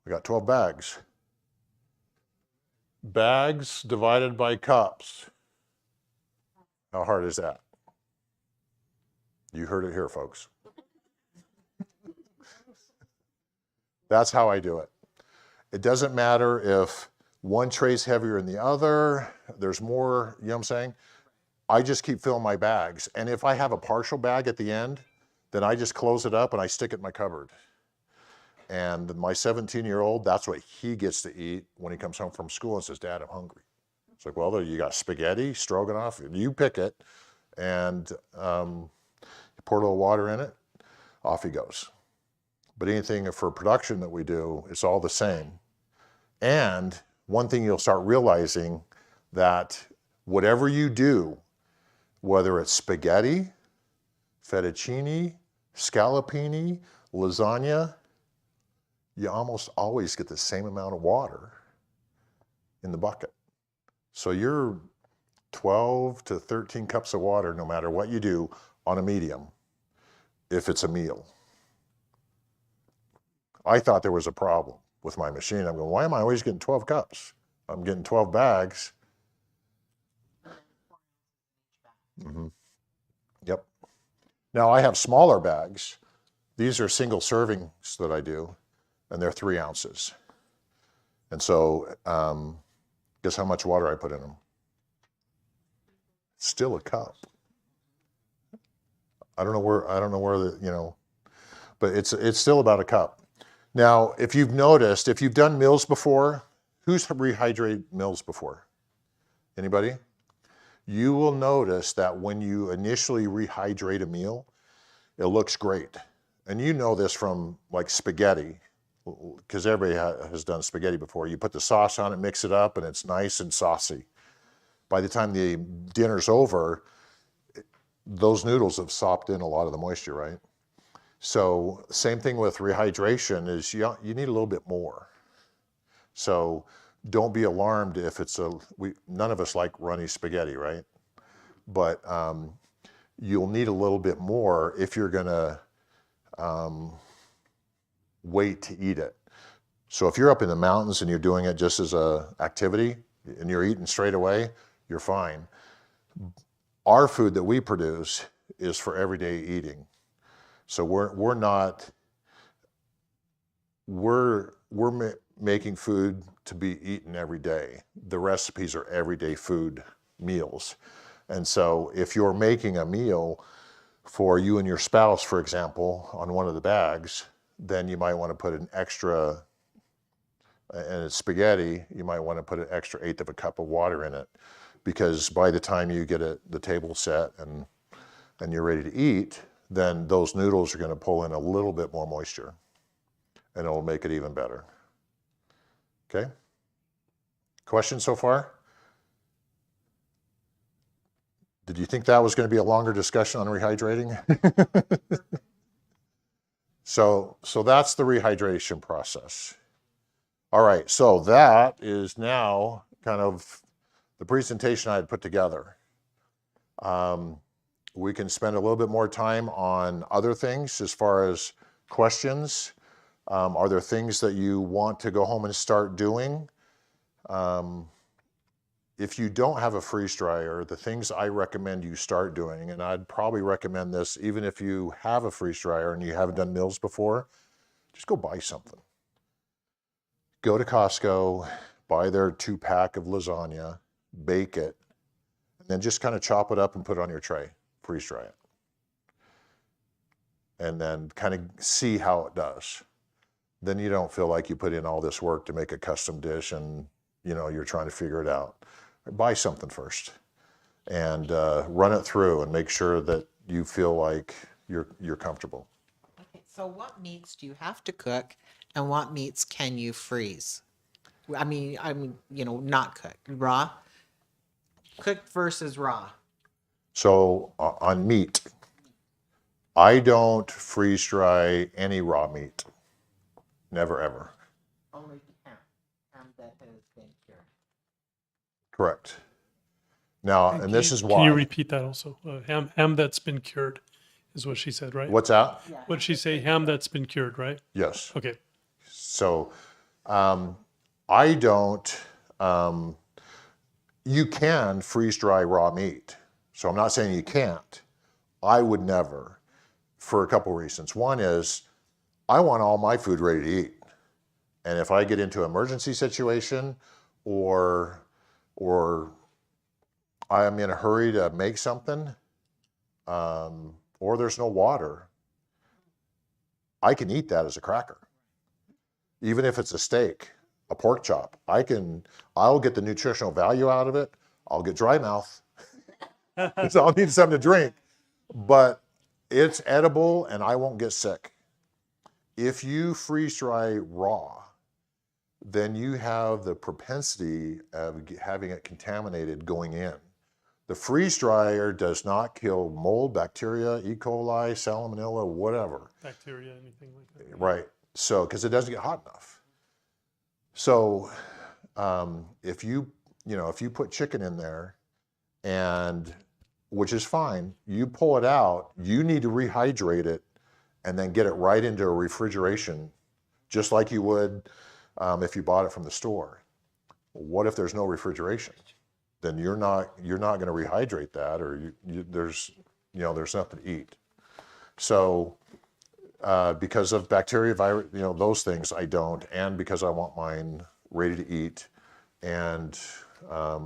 We got 12 bags. Bags divided by cups. How hard is that? You heard it here, folks. That's how I do it. It doesn't matter if one tray's heavier than the other, there's more, you know what I'm saying? I just keep filling my bags. And if I have a partial bag at the end, then I just close it up and I stick it in my cupboard. And my 17-year-old, that's what he gets to eat when he comes home from school and says, Dad, I'm hungry. It's like, well, you got spaghetti, stroganoff, you pick it, and you pour a little water in it, off he goes. But anything for production that we do, it's all the same. And one thing you'll start realizing that whatever you do, whether it's spaghetti, fettuccine, scallopini, lasagna, you almost always get the same amount of water in the bucket. So you're 12 to 13 cups of water no matter what you do on a medium, if it's a meal. I thought there was a problem with my machine. I'm going, why am I always getting 12 cups? I'm getting 12 bags. Mm-hmm. Yep. Now I have smaller bags. These are single servings that I do, and they're 3 ounces. And so, guess how much water I put in them? Still a cup. I don't know where the, you know, but it's still about a cup. Now, if you've noticed, if you've done meals before, who's rehydrated meals before? Anybody? You will notice that when you initially rehydrate a meal, it looks great. And you know this from like spaghetti, because everybody has done spaghetti before. You put the sauce on it, mix it up, and it's nice and saucy. By the time the dinner's over, those noodles have sopped in a lot of the moisture, right? So same thing with rehydration is you need a little bit more. So don't be alarmed if it's none of us like runny spaghetti, right? But you'll need a little bit more if you're gonna wait to eat it. So if you're up in the mountains and you're doing it just as a activity and you're eating straight away, you're fine. Our food that we produce is for everyday eating. So we're making food to be eaten every day. The recipes are everyday food meals. And so if you're making a meal for you and your spouse, for example, on one of the bags, then you might want to put an extra, and it's spaghetti, you might want to put an extra 1/8 of a cup of water in it, because by the time you get the table set and you're ready to eat, then those noodles are going to pull in a little bit more moisture, and it'll make it even better. Okay? Questions so far? Did you think that was going to be a longer discussion on rehydrating? So that's the rehydration process. All right, so that is now kind of the presentation I had put together. We can spend a little bit more time on other things as far as questions. Are there things that you want to go home and start doing? If you don't have a freeze dryer, the things I recommend you start doing, and I'd probably recommend this even if you have a freeze dryer and you haven't done meals before, just go buy something. Go to Costco, buy their 2-pack of lasagna, bake it, and then just kind of chop it up and put it on your tray, freeze dry it. And then kind of see how it does. Then you don't feel like you put in all this work to make a custom dish and you're trying to figure it out. Buy something first and run it through and make sure that you feel like you're comfortable. Okay, so what meats do you have to cook, and what meats can you freeze? I mean, not cooked, raw. Cooked versus raw. So on meat, I don't freeze dry any raw meat. Never ever. Only ham that has been cured. Correct. Now, and this is why. Can you repeat that also? Ham that's been cured is what she said, right? What's that? Yeah. What did she say? Ham that's been cured, right? Yes. Okay. So I don't, you can freeze dry raw meat. So I'm not saying you can't. I would never, for a couple reasons. One is I want all my food ready to eat. And if I get into an emergency situation or I am in a hurry to make something, or there's no water, I can eat that as a cracker. Even if it's a steak, a pork chop, I'll get the nutritional value out of it. I'll get dry mouth. So I'll need something to drink, but it's edible and I won't get sick. If you freeze dry raw, then you have the propensity of having it contaminated going in. The freeze dryer does not kill mold, bacteria, E. coli, salmonella, whatever. Bacteria, anything like that. Right. So, because it doesn't get hot enough. So, if you put chicken in there, and which is fine, you pull it out, you need to rehydrate it, and then get it right into a refrigeration, just like you would if you bought it from the store. What if there's no refrigeration? Then you're not going to rehydrate that, or there's nothing to eat. So because of bacteria, virus, those things I don't, and because I want mine ready to eat, and I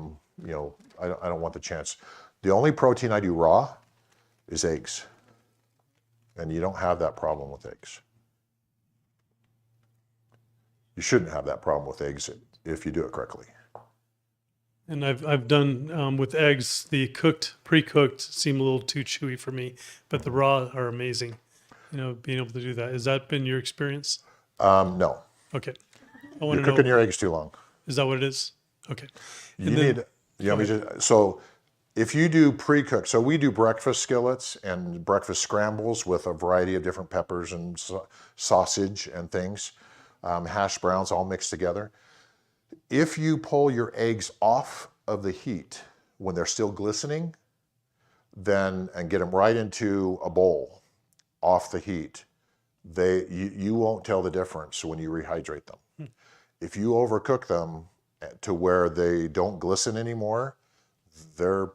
don't want the chance. The only protein I do raw is eggs, and you don't have that problem with eggs. You shouldn't have that problem with eggs if you do it correctly. And I've done with eggs, the pre-cooked seem a little too chewy for me, but the raw are amazing. Being able to do that. Has that been your experience? No. Okay. You're cooking your eggs too long. Is that what it is? Okay. So if you do pre-cooked, so we do breakfast skillets and breakfast scrambles with a variety of different peppers and sausage and things, hash browns all mixed together. If you pull your eggs off of the heat when they're still glistening, and get them right into a bowl off the heat, you won't tell the difference when you rehydrate them. If you overcook them to where they don't glisten anymore, they're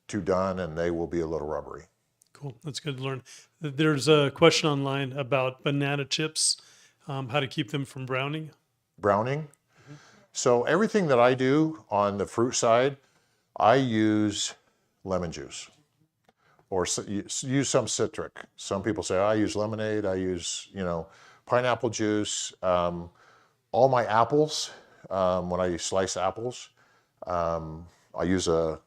too done and they will be a little rubbery. Cool. That's good to learn. There's a question online about banana chips, how to keep them from browning. Browning. So everything that I do on the fruit side, I use lemon juice or use some citric. Some people say, I use lemonade, I use, pineapple juice. All my apples, when I slice apples, I use a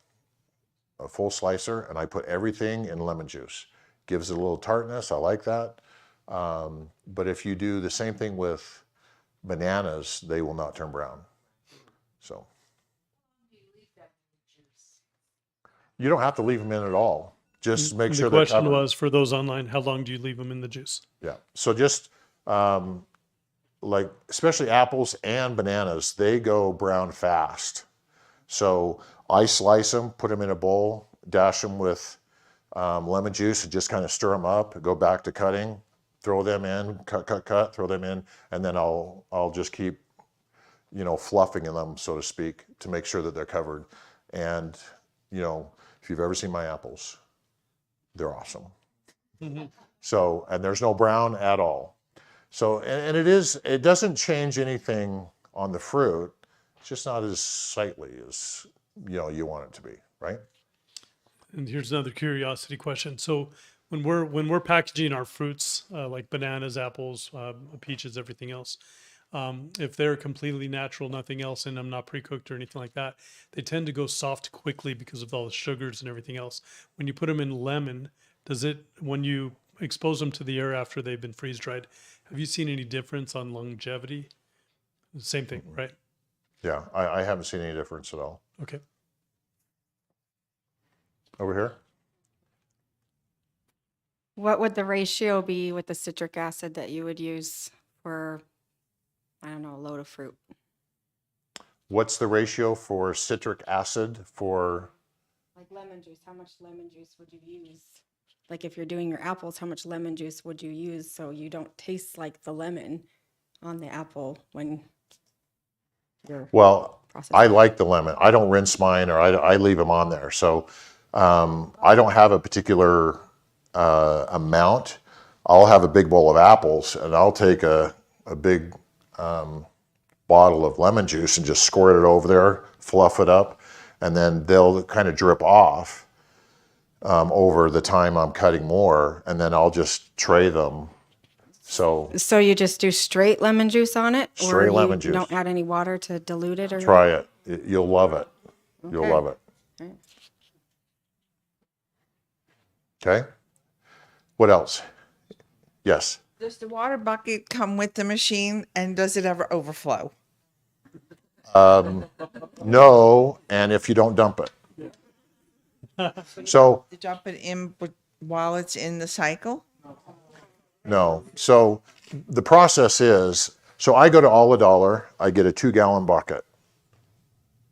full slicer and I put everything in lemon juice. Gives it a little tartness, I like that. But if you do the same thing with bananas, they will not turn brown. So you don't have to leave them in at all. Just make sure they're covered. The question was for those online, how long do you leave them in the juice? Yeah. So just like especially apples and bananas, they go brown fast. So I slice them, put them in a bowl, dash them with lemon juice, and just kind of stir them up. Go back to cutting, throw them in, cut, throw them in, and then I'll just keep fluffing them, so to speak, to make sure that they're covered. And if you've ever seen my apples, they're awesome. Mm-hmm. So, and there's no brown at all. So, and it doesn't change anything on the fruit. It's just not as sightly as, you want it to be, right? And here's another curiosity question. So when we're packaging our fruits, like bananas, apples, peaches, everything else, if they're completely natural, nothing else in them, not pre-cooked or anything like that, they tend to go soft quickly because of all the sugars and everything else. When you put them in lemon, when you expose them to the air after they've been freeze dried, have you seen any difference on longevity? Same thing, right? Yeah, I haven't seen any difference at all. Okay. Over here? What would the ratio be with the citric acid that you would use for, I don't know, a load of fruit? What's the ratio for citric acid for? Like lemon juice, how much lemon juice would you use? Like if you're doing your apples, how much lemon juice would you use so you don't taste like the lemon on the apple when your Well, process? I like the lemon. I don't rinse mine, or I leave them on there. So I don't have a particular amount. I'll have a big bowl of apples, and I'll take a big bottle of lemon juice and just squirt it over there, fluff it up, and then they'll kind of drip off over the time I'm cutting more, and then I'll just tray them. So So you just do straight lemon juice on it? Straight or lemon you juice. don't add any water to dilute it? Or try it. You'll love it. You'll Okay. love it. Okay. Okay. What else? Yes. Does the water bucket come with the machine, and does it ever overflow? No, and if you don't dump it. So To dump it in while it's in the cycle? no. So the process is, so I go to All a Dollar. I get a 2-gallon bucket.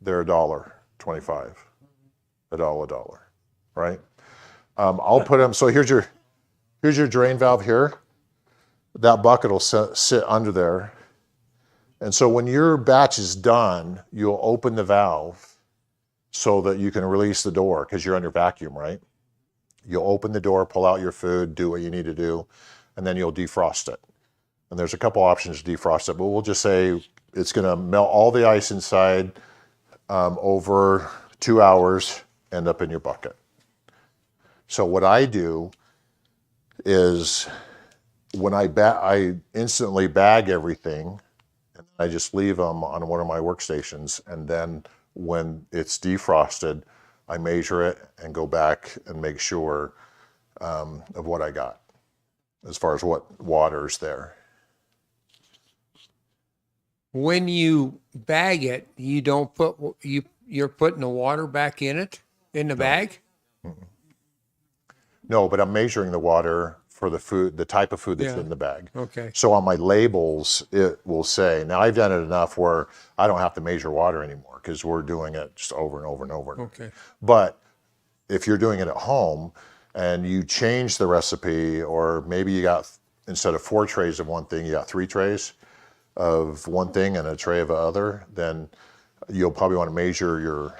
They're $1.25. $1, right? I'll put them. So here's your drain valve here. That bucket will sit under there. And so when your batch is done, you'll open the valve so that you can release the door, because you're under vacuum, right? You'll open the door, pull out your food, do what you need to do, and then you'll defrost it. And there's a couple options to defrost it, but we'll just say it's going to melt all the ice inside over 2 hours, end up in your bucket. So what I do is when I instantly bag everything, and I just leave them on one of my workstations, and then when it's defrosted, I measure it and go back and make sure of what I got as far as what water's there. When you bag it, you don't put you're putting the water back in it in the bag. No, but I'm measuring the water for the food, the type of food that's Yeah. in the bag. Okay. So on my labels, it will say, now I've done it enough where I don't have to measure water anymore because we're doing it just over and over and over. Okay. But if you're doing it at home and you change the recipe, or maybe you got, instead of 4 trays of one thing, you got 3 trays of one thing and a tray of other, then you'll probably want to measure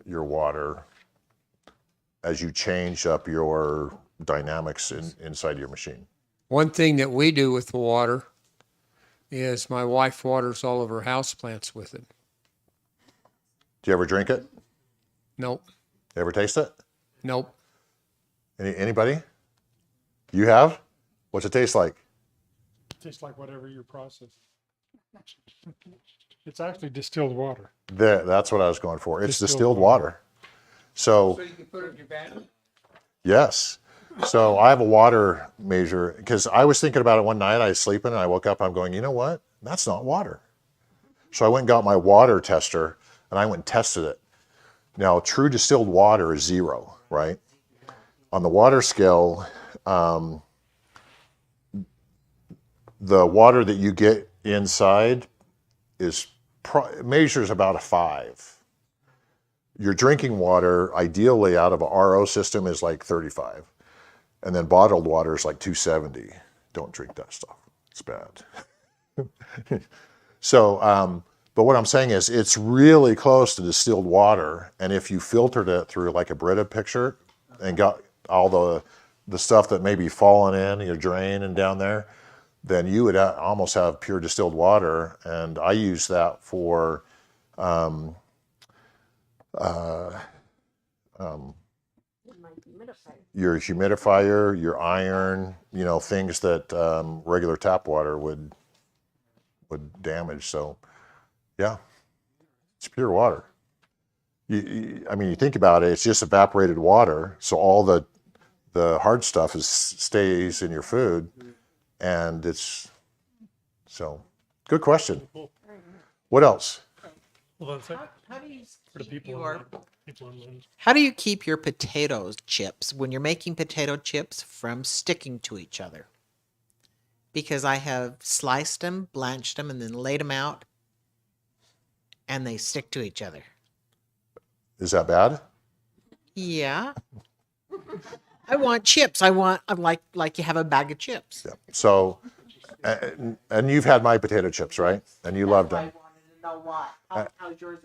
your water as you change up your dynamics inside your machine. One thing that we do with the water is my wife waters all of her house plants with it. Do you ever drink it? Nope. You ever taste it? Nope. Anybody? You have? What's it taste like? Tastes like whatever you process. It's actually distilled water. That's what I was going for. It's Distilled distilled water. So you can put it in your battery? yes. So I have a water measure, because I was thinking about it one night. I was sleeping and I woke up. I'm going, you know what? That's not water. So I went and got my water tester and I went and tested it. Now, true distilled water is 0, right? On the water scale, the water that you get inside measures about a 5. Your drinking water, ideally out of a RO system, is like 35. And then bottled water is like 270. Don't drink that stuff. It's bad. So, but what I'm saying is it's really close to distilled water. And if you filtered it through like a Brita picture and got all the stuff that may be falling in your drain and down there, then you would almost have pure distilled water. And I use that for your humidifier, your iron, things that regular tap water would damage. So, yeah, it's pure water. I mean, you think about it, it's just evaporated water. So all the hard stuff stays in your food, and so good question. What else? Hold on a second. How do you For the keep people your online. People online. How do you keep your potato chips when you're making potato chips from sticking to each other? Because I have sliced them, blanched them, and then laid them out, and they stick to each other. Is that bad? Yeah. I want chips. I'm like you have a bag of chips. Yeah. So, and you've had my potato chips, right? And you loved them. to know why. How's yours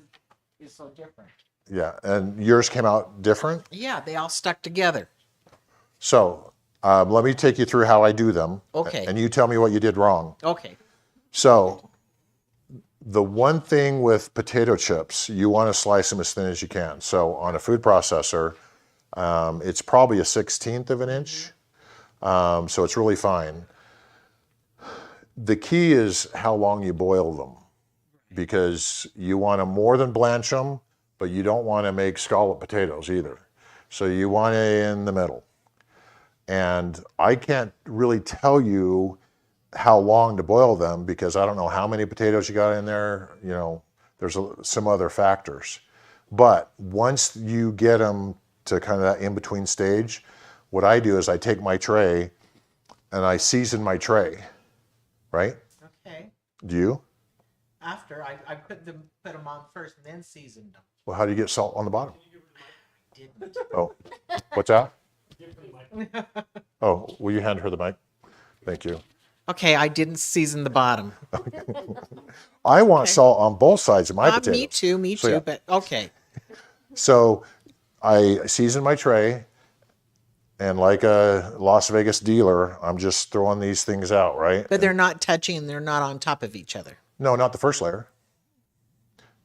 is so different? Yeah, and yours came out different. Yeah, they all stuck together. So let me take you through how I do them. Okay. And you tell me what you did wrong. Okay. So the one thing with potato chips, you want to slice them as thin as you can. So on a food processor, it's probably a 1/16 of an inch. So it's really fine. The key is how long you boil them, because you want to more than blanch them, but you don't want to make scallop potatoes either. So you want it in the middle. And I can't really tell you how long to boil them because I don't know how many potatoes you got in there. You know, there's some other factors. But once you get them to kind of that in-between stage, what I do is I take my tray and I season my tray, right? Okay. Do you? After I put them on first and then seasoned them. Well, how do you get salt on the bottom? Didn't. Oh, what's that? Oh, will you hand her the mic? Thank you. Okay, I didn't season the bottom. I want salt on both sides of my potatoes. Me too, So, yeah. but okay. So I season my tray, and like a Las Vegas dealer, I'm just throwing these things out, right? But they're not touching, they're not on top of each other. No, not the first layer.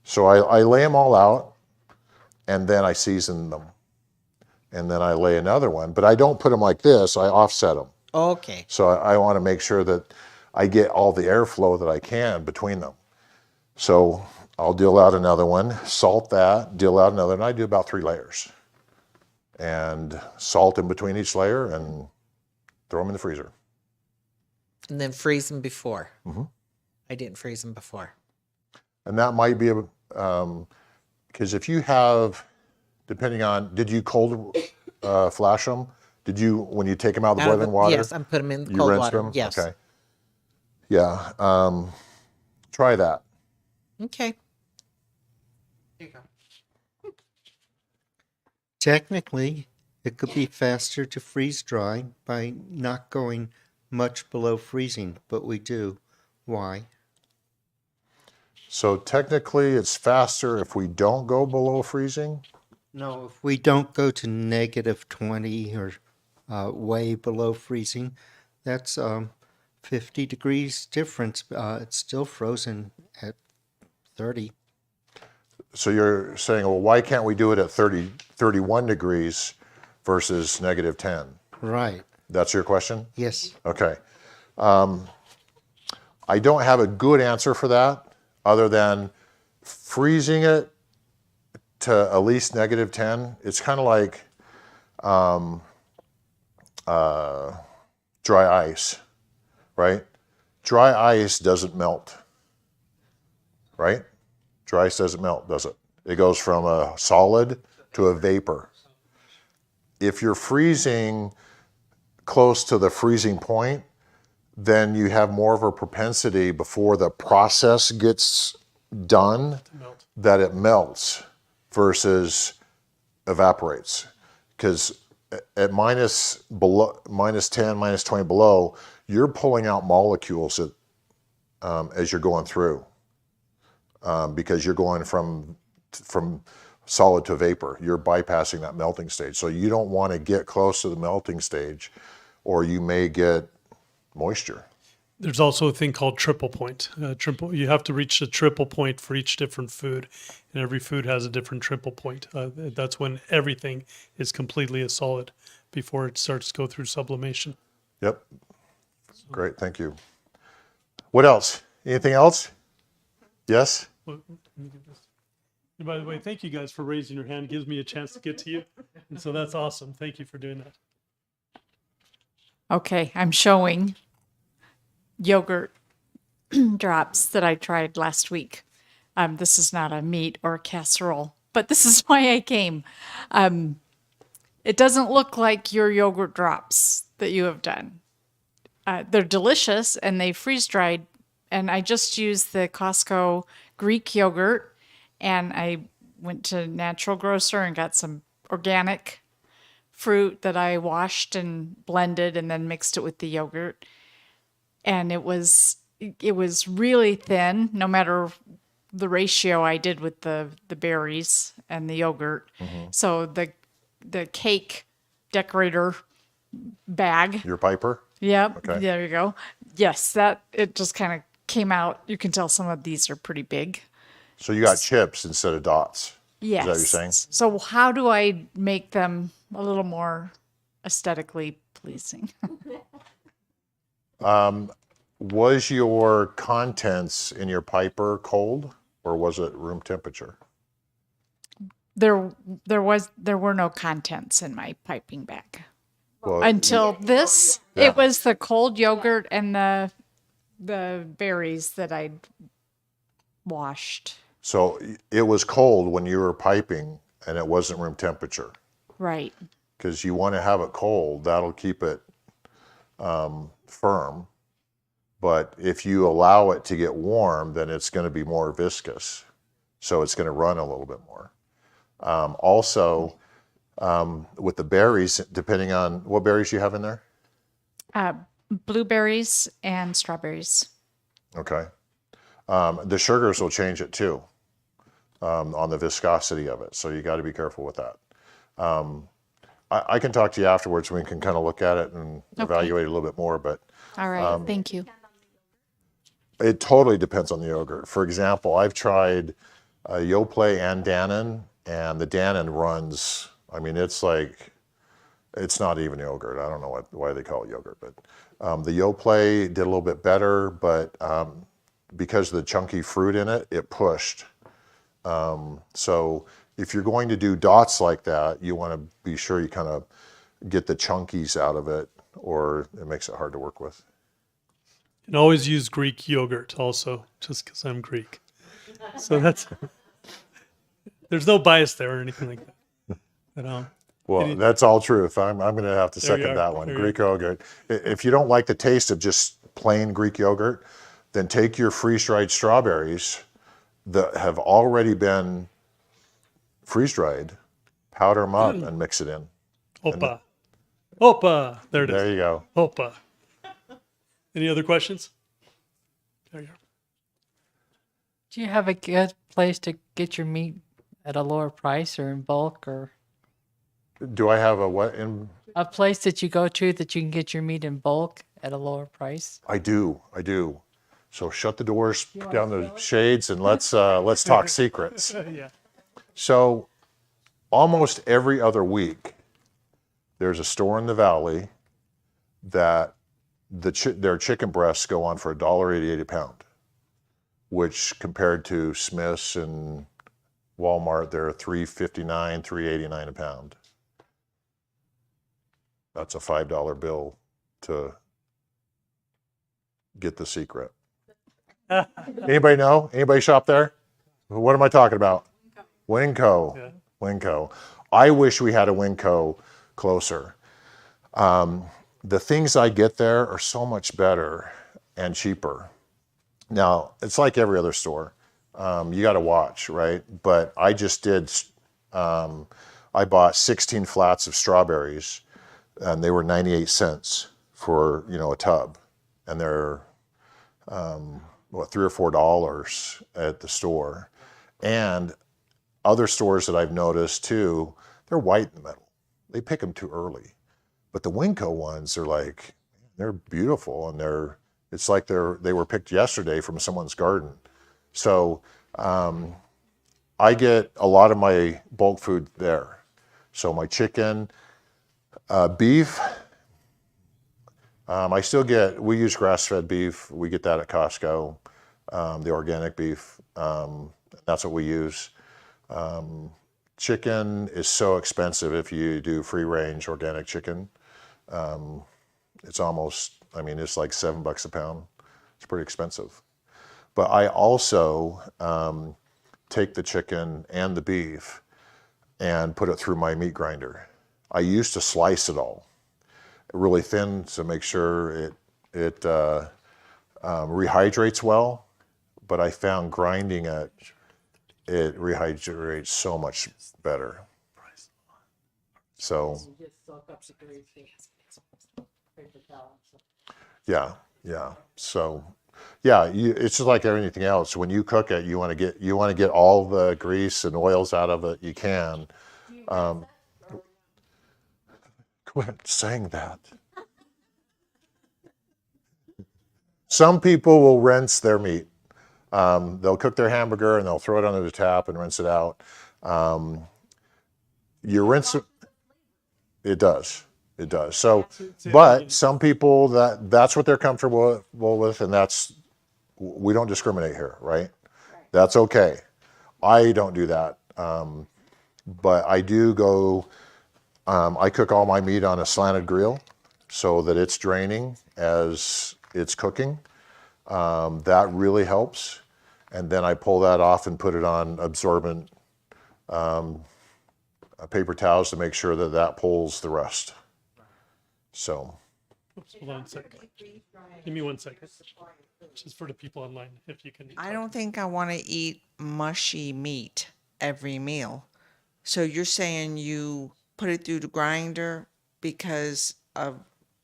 So I lay them all out, and then I season them. And then I lay another one, but I don't put them like this, I offset them. Okay. So I want to make sure that I get all the airflow that I can between them. So I'll deal out another one, salt that, deal out another, and I do about 3 layers. And salt in between each layer and throw them in the freezer. And then freeze them before. Mm-hmm. I didn't freeze them before. And that might be, because if you have, depending on, did you cold flash them? Did you, when you take them out of the boiling water? Yes, I'm put them in the you cold rinsed water. them? Yes. Okay. Yeah. Try that. Okay. Here you go. Technically, it could be faster to freeze dry by not going much below freezing, but we do. Why? So technically, it's faster if we don't go below freezing. No, if we don't go to -20 or way below freezing, that's 50 degrees difference. It's still frozen at 30. So you're saying, well, why can't we do it at 31 degrees versus -10? Right. That's your question? Yes. Okay. I don't have a good answer for that other than freezing it to at least -10. It's kind of like dry ice, right? Dry ice doesn't melt, right? Dry ice doesn't melt, does it? It goes from a solid to a vapor. If you're freezing close to the freezing point, then you have more of a propensity before the process gets done that it melts versus evaporates. Because at -10, -20 below, you're pulling out molecules as you're going through because you're going from solid to vapor. You're bypassing that melting stage. So you don't want to get close to the melting stage or you may get moisture. There's also a thing called triple point. You have to reach a triple point for each different food, and every food has a different triple point. That's when everything is completely a solid before it starts to go through sublimation. Yep. Great, thank you. What else? Anything else? Yes? Well, and by the way, thank you guys for raising your hand. It gives me a chance to get to you, and so that's awesome. Thank you for doing that. Okay, I'm showing yogurt drops that I tried last week. This is not a meat or a casserole, but this is why I came. It doesn't look like your yogurt drops that you have done. They're delicious and they freeze dried. And I just used the Costco Greek yogurt, and I went to Natural Grocer and got some organic fruit that I washed and blended and then mixed it with the yogurt. And it was really thin, no matter the ratio I did with the berries and the yogurt. So the cake decorator bag. Your Piper? Yep. Okay. There you go. Yes, that it just kind of came out. You can tell some of these are pretty big. So you got chips instead of dots. Yes. Is that what you're saying? So how do I make them a little more aesthetically pleasing? Was your contents in your Piper cold or was it room temperature? There were no contents in my piping bag Well, until this. Yeah. It was the cold yogurt and the berries that I'd washed. so it was cold when you were piping and it wasn't room temperature Right. because you want to have it cold. That'll keep it firm. But if you allow it to get warm, then it's going to be more viscous. So it's going to run a little bit more. Also, with the berries, depending on what berries you have in there. Blueberries and strawberries. Okay. The sugars will change it too, on the viscosity of it. So you got to be careful with that. I can talk to you afterwards. We can kind of look at it and evaluate it a little bit more, but All right. Thank you. it totally depends on the yogurt. For example, I've tried Yoplait and Dannon, and the Dannon runs, I mean, it's like, it's not even yogurt. I don't know why they call it yogurt, but the Yoplait did a little bit better, but because of the chunky fruit in it, it pushed. So if you're going to do dots like that, you want to be sure you kind of get the chunkies out of it, or it makes it hard to work with. And always use Greek yogurt also, just because I'm Greek. So there's no bias there or anything like that. But, Well, that's all truth. I'm going to have to There you second are. that one. There you Greek yogurt. If you don't like the taste of just plain Greek yogurt, then take your freeze-dried strawberries that have already been freeze-dried, powder them up, and mix it in. Opa. Opa. There it is. There you go. Opa. Any other questions? There you are. Do you have a good place to get your meat at a lower price or in bulk, or Do I have a what in? a place that you go to that you can get your meat in bulk at a lower price? I do. So shut the doors, put down the shades, and let's talk secrets. Yeah. So almost every other week, there's a store in the valley that their chicken breasts go on for $1.88 a pound, which compared to Smith's and Walmart, they're $3.59, $3.89 a pound. That's a $5 bill to get the secret. Anybody know? Anybody shop there? What am I talking about? Winco. Yeah. Winco. I wish we had a Winco closer. The things I get there are so much better and cheaper. Now, it's like every other store. You got to watch, right? But I just did, I bought 16 flats of strawberries, and they were 98 cents for, a tub. And they're, $3 or $4 at the store. And other stores that I've noticed too, they're white in the middle. They pick them too early. But the Winco ones are like, they're beautiful, and it's like they were picked yesterday from someone's garden. So I get a lot of my bulk food there. So my chicken, beef, we use grass-fed beef. We get that at Costco, the organic beef. That's what we use. Chicken is so expensive if you do free-range organic chicken. It's it's like $7 a pound. It's pretty expensive. But I also take the chicken and the beef and put it through my meat grinder. I used to slice it all really thin to make sure it rehydrates well. But I found grinding it rehydrates so much better. So yeah. So Yeah, it's just like anything else. When you cook it, you want to get all the grease and oils out of it you can. Um, quit saying that. Some people will rinse their meat. They'll cook their hamburger and they'll throw it under the tap and rinse it out. You rinse it. It does. It does. So, but some people that's what they're comfortable with, and we don't discriminate here, right? That's okay. I don't do that. But I do go, I cook all my meat on a slanted grill so that it's draining as it's cooking. That really helps. And then I pull that off and put it on absorbent paper towels to make sure that pulls the rest. So. Oops, hold on a second. Give me 1 second. Just for the people online, if you can. I don't think I want to eat mushy meat every meal. So you're saying you put it through the grinder because of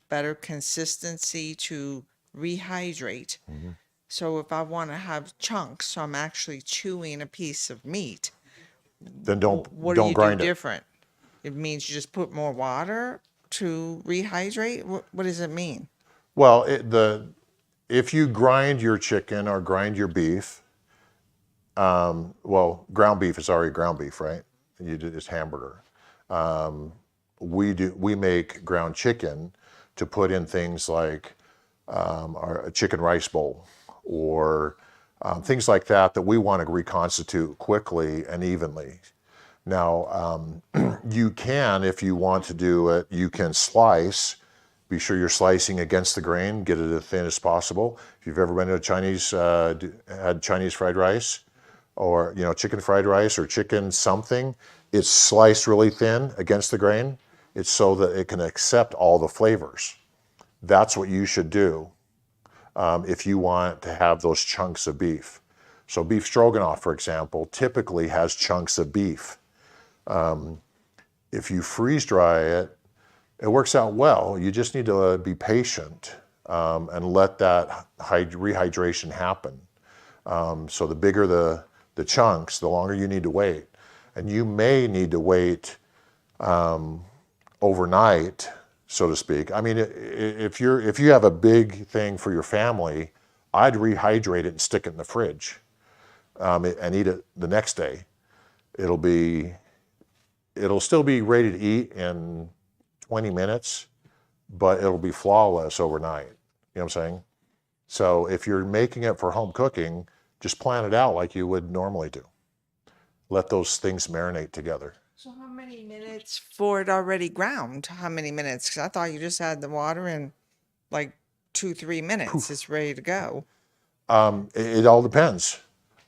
better consistency to rehydrate. Mm-hmm. So if I want to have chunks, so I'm actually chewing a piece of meat, Then don't what do you do grind it. different? It means you just put more water to rehydrate? What does it mean? Well, if you grind your chicken or grind your beef, ground beef is already ground beef, right? You do this hamburger. We make ground chicken to put in things like a chicken rice bowl or things like that we want to reconstitute quickly and evenly. Now, you can, if you want to do it, you can slice. Be sure you're slicing against the grain, get it as thin as possible. If you've ever been to had Chinese fried rice, or chicken fried rice or chicken something, it's sliced really thin against the grain. It's so that it can accept all the flavors. That's what you should do if you want to have those chunks of beef. So beef stroganoff, for example, typically has chunks of beef. If you freeze dry it, it works out well. You just need to be patient and let that rehydration happen. So the bigger the chunks, the longer you need to wait. And you may need to wait overnight, so to speak. I mean, if you have a big thing for your family, I'd rehydrate it and stick it in the fridge and eat it the next day. It'll still be ready to eat in 20 minutes, but it'll be flawless overnight. You know what I'm saying? So if you're making it for home cooking, just plan it out like you would normally do. Let those things marinate together. So how many minutes for it already ground? How many minutes? Because I thought you just add the water in like 2-3 minutes. It's ready to go. It all depends.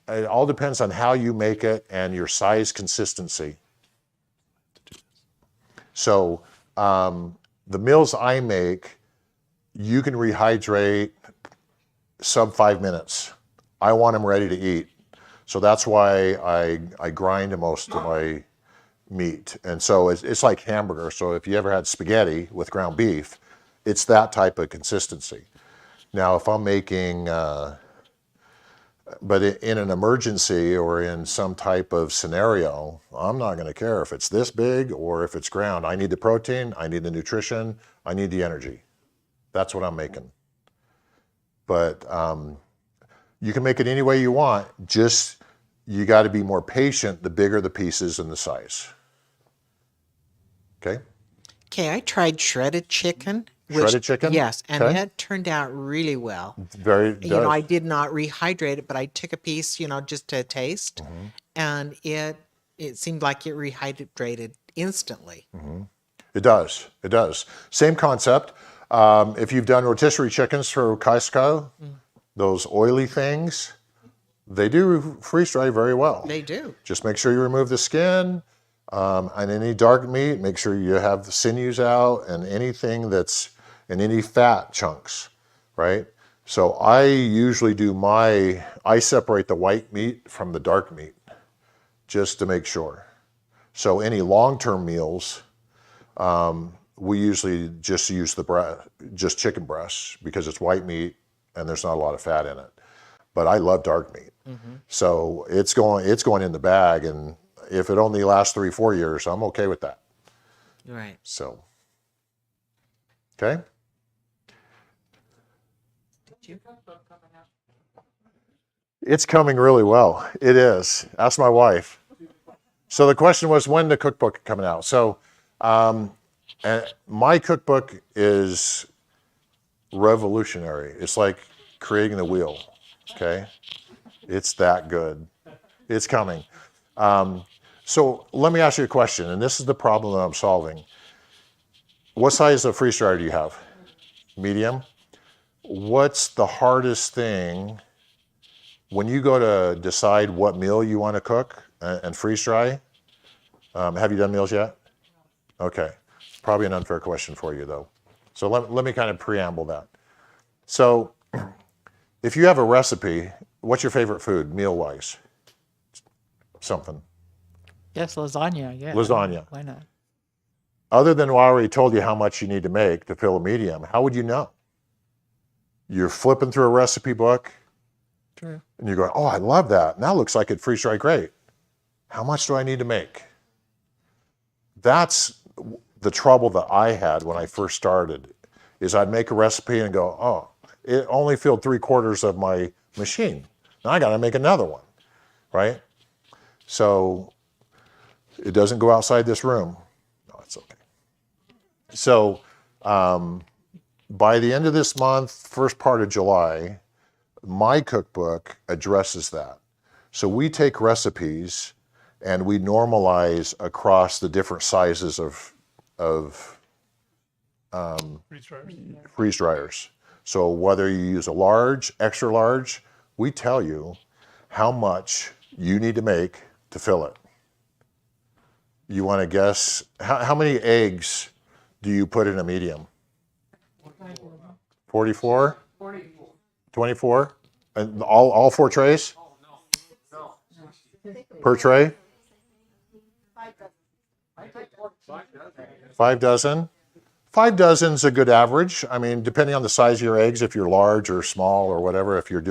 It all depends on how you make it and your size consistency. So the meals I make, you can rehydrate sub 5 minutes. I want them ready to eat. So that's why I grind most of my meat. And so it's like hamburger. So if you ever had spaghetti with ground beef, it's that type of consistency. Now, if I'm making, but in an emergency or in some type of scenario, I'm not going to care if it's this big or if it's ground. I need the protein, I need the nutrition, I need the energy. That's what I'm making. But you can make it any way you want. Just you got to be more patient the bigger the pieces and the size. Okay? Okay, I tried shredded chicken. Shredded chicken? Yes, and Okay. it turned out really well. Very You know, I did not rehydrate it, but I took a piece, just to taste, and it seemed like it rehydrated instantly. It does. It does. Same concept. If you've done rotisserie chickens for Costco, those oily things, they do freeze dry very well. They do. Just make sure you remove the skin. And any dark meat, make sure you have the sinews out and anything and any fat chunks, right? So I usually I separate the white meat from the dark meat just to make sure. So any long-term meals, we usually just use just chicken breasts because it's white meat and there's not a lot of fat in it. But I love dark meat. So it's going in the bag, and if it only lasts 3-4 years, I'm okay with that. Right. So, okay. It's coming really well. It is. Ask my wife. So the question was when the cookbook coming out. So my cookbook is revolutionary. It's like creating the wheel. Okay. It's that good. It's coming. So let me ask you a question, and this is the problem that I'm solving. What size of freeze dryer do you have? Medium? What's the hardest thing when you go to decide what meal you want to cook and freeze dry? Have you done meals yet? Okay. Probably an unfair question for you, though. So let me kind of preamble that. So if you have a recipe, what's your favorite food, meal-wise? Something. Yes, lasagna. Yeah. Lasagna. Why not? Other than what I already told you how much you need to make to fill a medium, how would you know? You're flipping through a recipe book, True. and you're going, oh, I love that. Now it looks like it freeze dry great. How much do I need to make? That's the trouble that I had when I first started, is I'd make a recipe and go, oh, it only filled 3/4 of my machine. Now I got to make another one, right? So it doesn't go outside this room. No, it's okay. So by the end of this month, first part of July, my cookbook addresses that. So we take recipes and we normalize across the different sizes of Freeze dryers. freeze dryers. So whether you use a large, extra large, we tell you how much you need to make to fill it. You want to guess, how many eggs do you put in a medium? 44? 24? And all 4 trays? Per tray? 5 dozen? 5 dozen's a good average. I mean, depending on the size of your eggs, if you're large or small or whatever, if you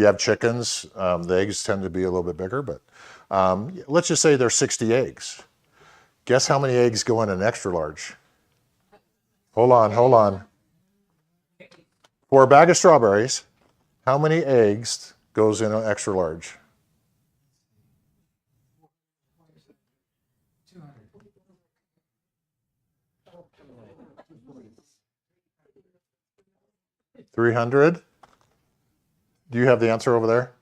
have chickens, the eggs tend to be a little bit bigger, but let's just say there's 60 eggs. Guess how many eggs go in an extra large? Hold on. For a bag of strawberries, how many eggs goes in an extra large? 300? Do you have the answer over there?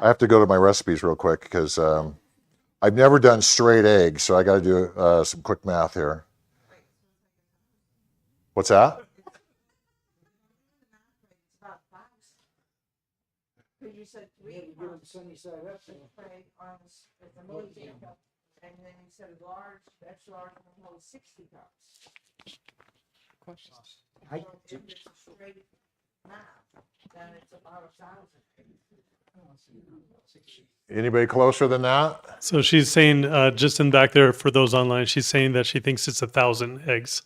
I have to go to my recipes real quick because I've never done straight eggs, so I got to do some quick math here. What's that? You said 3 cups. Right, it's a medium, and then you said large, extra large, will hold 60 cups. So if it's a straight math, then it's about 1,000. Anybody closer than that? So she's saying, just in back there for those online, she's saying that she thinks it's 1,000 eggs.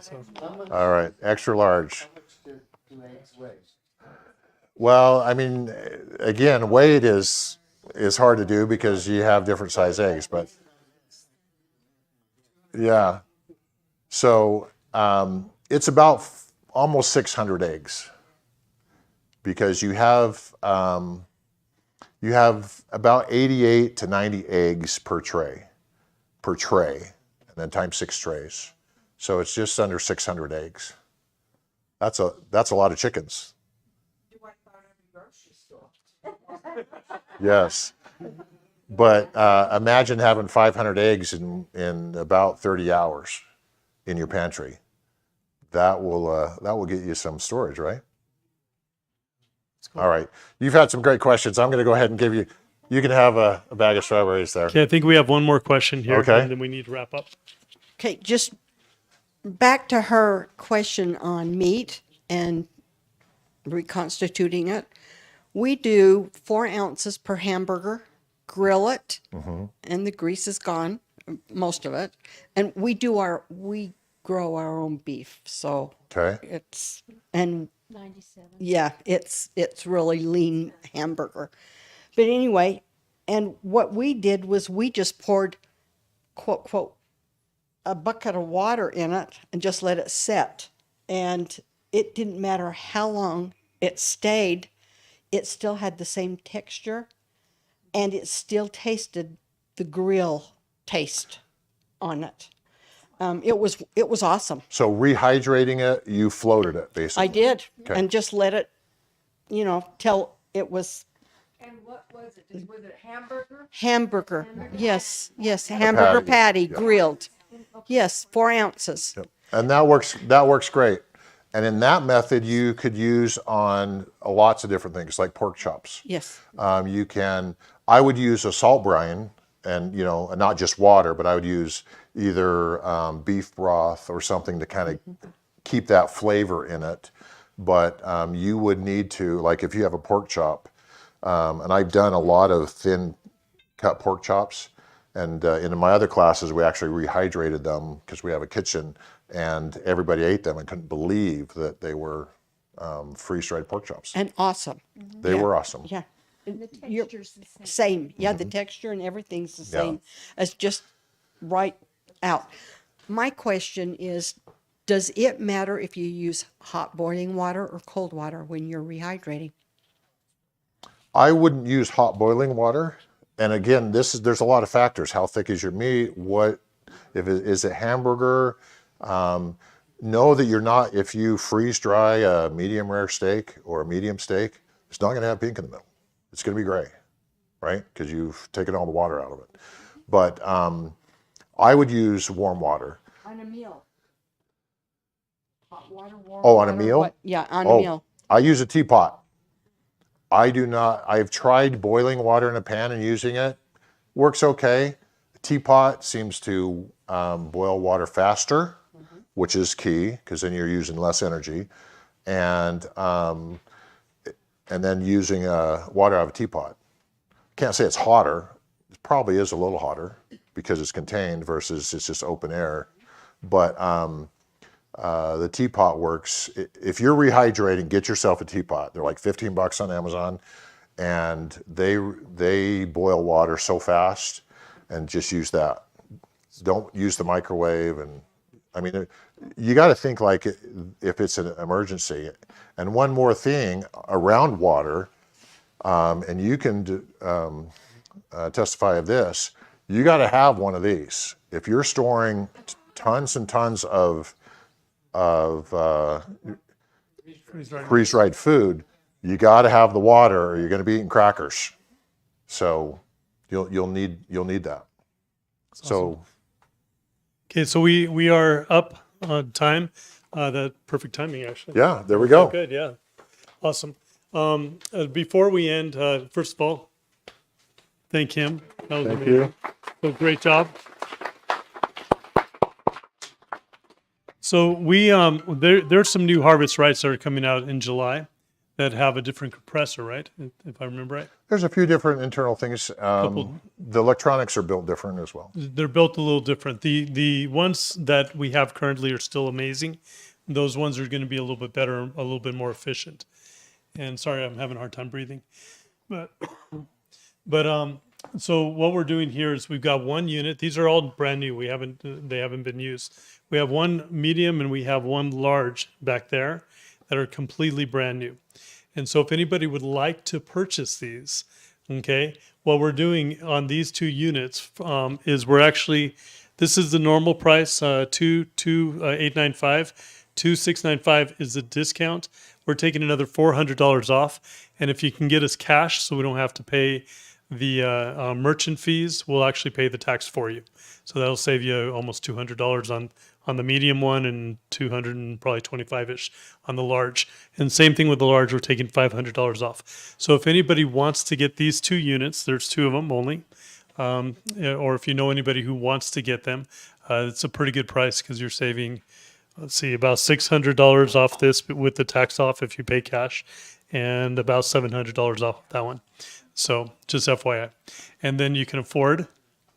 So, All right, extra large. Well, I mean, again, weight is hard to do because you have different size eggs, but yeah. So it's about almost 600 eggs because you have about 88 to 90 eggs per tray, and then times 6 trays. So it's just under 600 eggs. That's a lot of chickens. Yes. But imagine having 500 eggs in about 30 hours in your pantry. That will get you some storage, right? All right. You've had some great questions. I'm going to go ahead and give you can have a bag of strawberries there. okay, I think we have one more question here, Okay. and then we need to wrap up. Okay, just back to her question on meat and reconstituting it. We do 4 ounces per hamburger, grill it, and the grease is gone, most of it. And we grow our own beef. So Okay. it's, and 97. Yeah, it's really lean hamburger. But anyway, and what we did was we just poured, quote, quote, a bucket of water in it and just let it set. And it didn't matter how long it stayed, it still had the same texture and it still tasted the grill taste on it. It was awesome. So rehydrating it, you floated it basically. I did, Okay. and just let it, till it was And what was it? Was it hamburger? hamburger. Yes, hamburger patty, yeah. grilled. Yes, 4 ounces. Yep. And that works great. And in that method, you could use on lots of different things, like pork chops. Yes. I would use a salt brine, and not just water, but I would use either beef broth or something to kind of keep that flavor in it. But you would need to, like if you have a pork chop, and I've done a lot of thin cut pork chops, and in my other classes, we actually rehydrated them because we have a kitchen, and everybody ate them and couldn't believe that they were freeze-dried pork chops. And awesome. They were awesome. Yeah. And the You're- texture's the same. Same. Yeah, the texture and everything's the Yeah. same. It's just right out. My question is, does it matter if you use hot boiling water or cold water when you're rehydrating? I wouldn't use hot boiling water. And again, there's a lot of factors. How thick is your meat? Is it hamburger? Know that you're not, if you freeze dry a medium rare steak or a medium steak, it's not going to have pink in the middle. It's going to be gray, right? Because you've taken all the water out of it. But I would use warm water. On a meal. Hot water, warm Oh, on a water, meal? what? Yeah, on a Oh, meal. I use a teapot. I've tried boiling water in a pan and using it. Works okay. The teapot seems to boil water faster, which is key because then you're using less energy. And then using water out of a teapot. Can't say it's hotter. It probably is a little hotter because it's contained versus it's just open air. But the teapot works. If you're rehydrating, get yourself a teapot. They're like $15 on Amazon, and they boil water so fast, and just use that. Don't use the microwave. And I mean, you got to think like if it's an emergency. And one more thing around water, and you can testify of this. You got to have one of these. If you're storing tons and tons of freeze-dried food, you got to have the water, or you're going to be eating crackers. So you'll need that. So Okay, so we are up on time. That perfect timing, actually. yeah, there we go. Good, yeah. Awesome. Before we end, first of all, thank him. That was Thank amazing. you. So great job. So there's some new harvest rights that are coming out in July that have a different compressor, right? If I remember right. There's a few different internal things. The electronics are built different as well. They're built a little different. The ones that we have currently are still amazing. Those ones are going to be a little bit better, a little bit more efficient. And sorry, I'm having a hard time breathing. But so what we're doing here is we've got one unit. These are all brand new. They haven't been used. We have one medium and we have one large back there that are completely brand new. And so if anybody would like to purchase these, okay, what we're doing on these two units is this is the normal price, $2,895. $2,695 is the discount. We're taking another $400 off. And if you can get us cash so we don't have to pay the merchant fees, we'll actually pay the tax for you. So that'll save you almost $200 on the medium one and 200 and probably 25-ish on the large. And same thing with the large, we're taking $500 off. So if anybody wants to get these two units, there's two of them only, or if you know anybody who wants to get them, it's a pretty good price because you're saving, let's see, about $600 off this with the tax off if you pay cash, and about $700 off that one. So just FYI. And then you can afford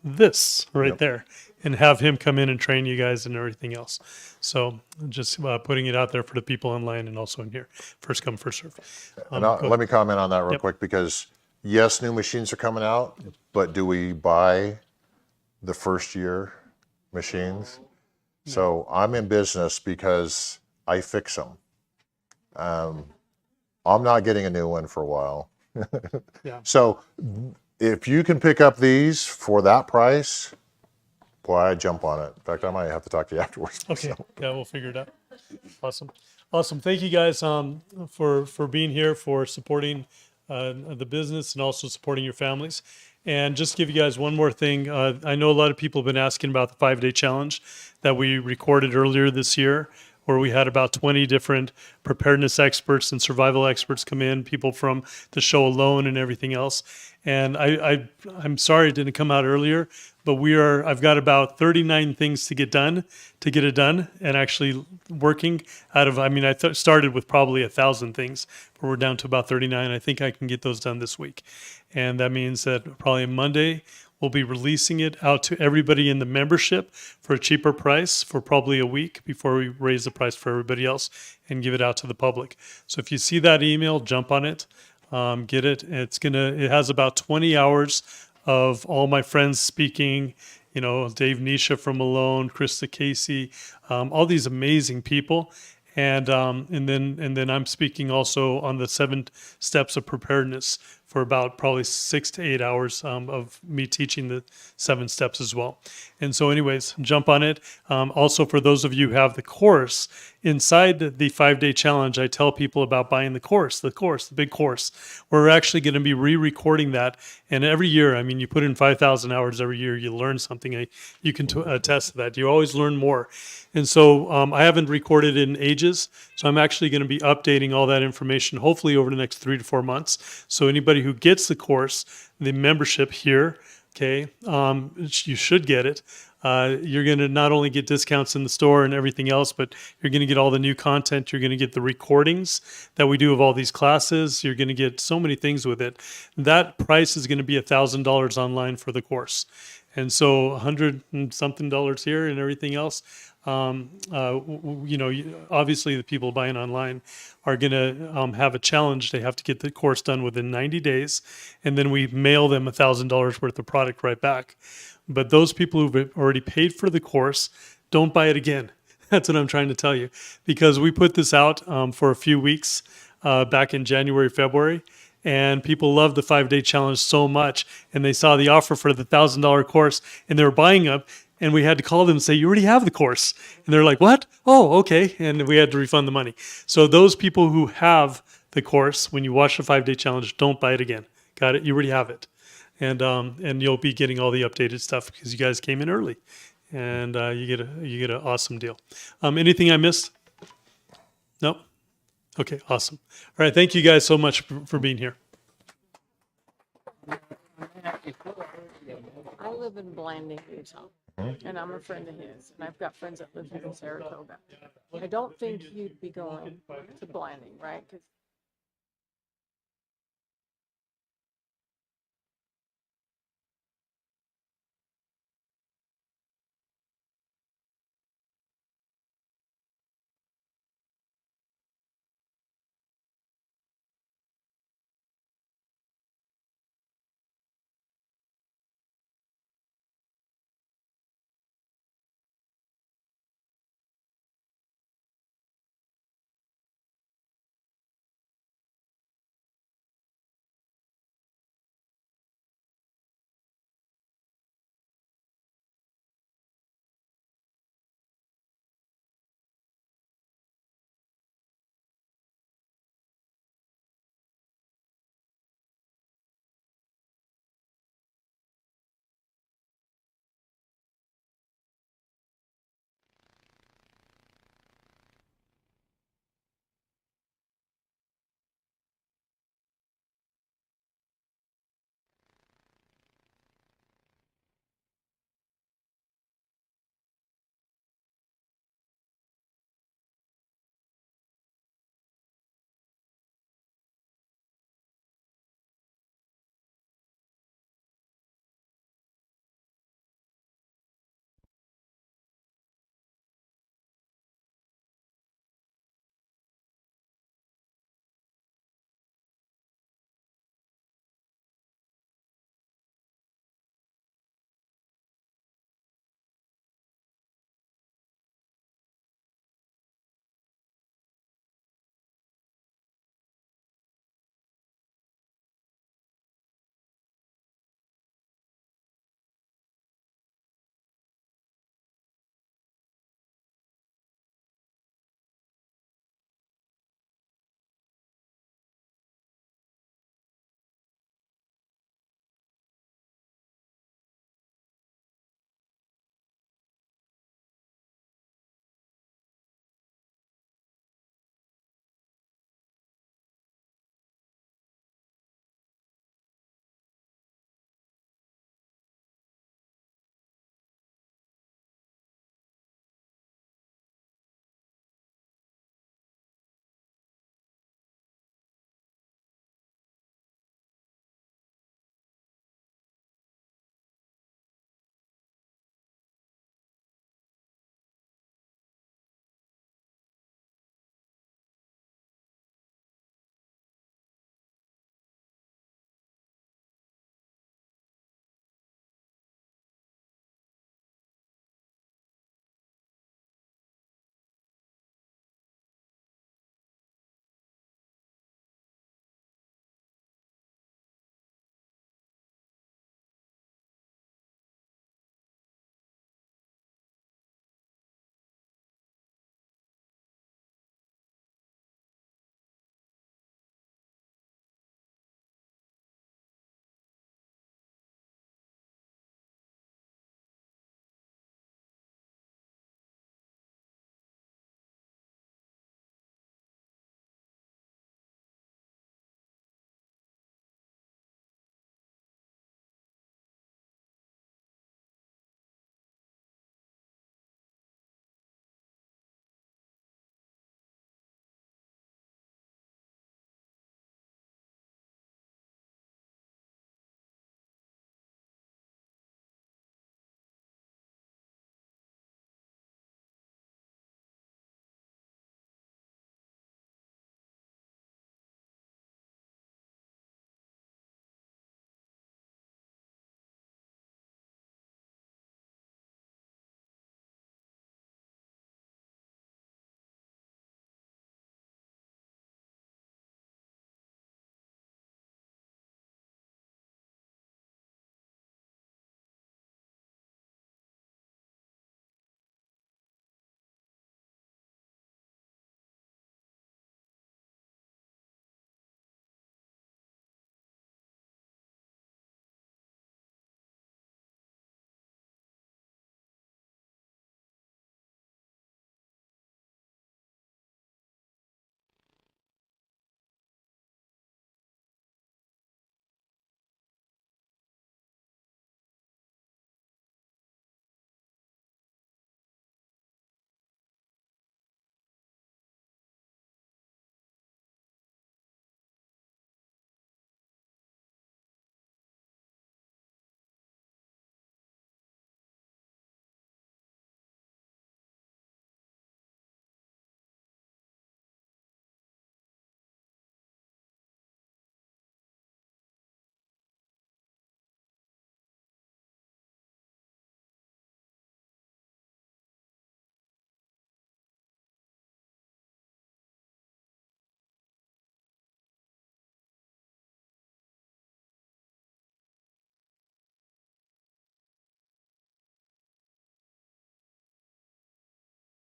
this right there. and have him come in and train you guys and everything else. So just putting it out there for the people online and also in here. First come, first serve. And Go let ahead. me comment on that real Yep. quick, because yes, new machines are coming out, but do we buy the first year machines? So I'm in business because I fix them. I'm not getting a new one for a while. Yeah. So if you can pick up these for that price, boy, I'd jump on it. In fact, I might have to talk to you afterwards. Okay. So, Yeah, we'll figure it out. Awesome. Awesome. Thank you guys for being here, for supporting the business and also supporting your families. And just give you guys one more thing. I know a lot of people have been asking about the 5-day challenge that we recorded earlier this year, where we had about 20 different preparedness experts and survival experts come in, people from the show alone and everything else. And I'm sorry it didn't come out earlier, but I've got about 39 things to get it done, and actually working out of, I started with probably 1,000 things, but we're down to about 39. I think I can get those done this week. And that means that probably Monday, we'll be releasing it out to everybody in the membership for a cheaper price for probably a week before we raise the price for everybody else and give it out to the public. So if you see that email, jump on it, get it. It has about 20 hours of all my friends speaking, Dave Nisha from Malone, Krista Casey, all these amazing people. And then I'm speaking also on the 7 steps of preparedness for about probably 6 to 8 hours of me teaching the 7 steps as well. And so anyways, jump on it. Also, for those of you who have the course, inside the 5-day challenge, I tell people about buying the big course. We're actually going to be re-recording that. And every year, you put in 5,000 hours every year, you learn something. You can attest to that. You always learn more. And so I haven't recorded in ages. So I'm actually going to be updating all that information, hopefully over the next 3 to 4 months. So anybody who gets the course, the membership here, okay, you should get it. You're going to not only get discounts in the store and everything else, but you're going to get all the new content. You're going to get the recordings that we do of all these classes. You're going to get so many things with it. That price is going to be $1,000 online for the course. And so $100 and something here and everything else. Obviously the people buying online are going to have a challenge. They have to get the course done within 90 days, and then we mail them $1,000 worth of product right back. But those people who've already paid for the course, don't buy it again. That's what I'm trying to tell you, because we put this out for a few weeks back in January, February. And people loved the 5-day challenge so much, and they saw the offer for the $1,000 course, and they were buying up. And we had to call them and say, "You already have the course." And they're like, "What? Oh, okay." And we had to refund the money. So those people who have the course, when you watch the 5-day challenge, don't buy it again. Got it? You already have it, and you'll be getting all the updated stuff because you guys came in early, and you get an awesome deal. Anything I missed? Nope. Okay, awesome. All right, thank you guys so much for being here. I live in Blanding, Utah, and I'm a friend of his, and I've got friends that live here in Saratoga. I don't think you'd be going to Blanding, right? Because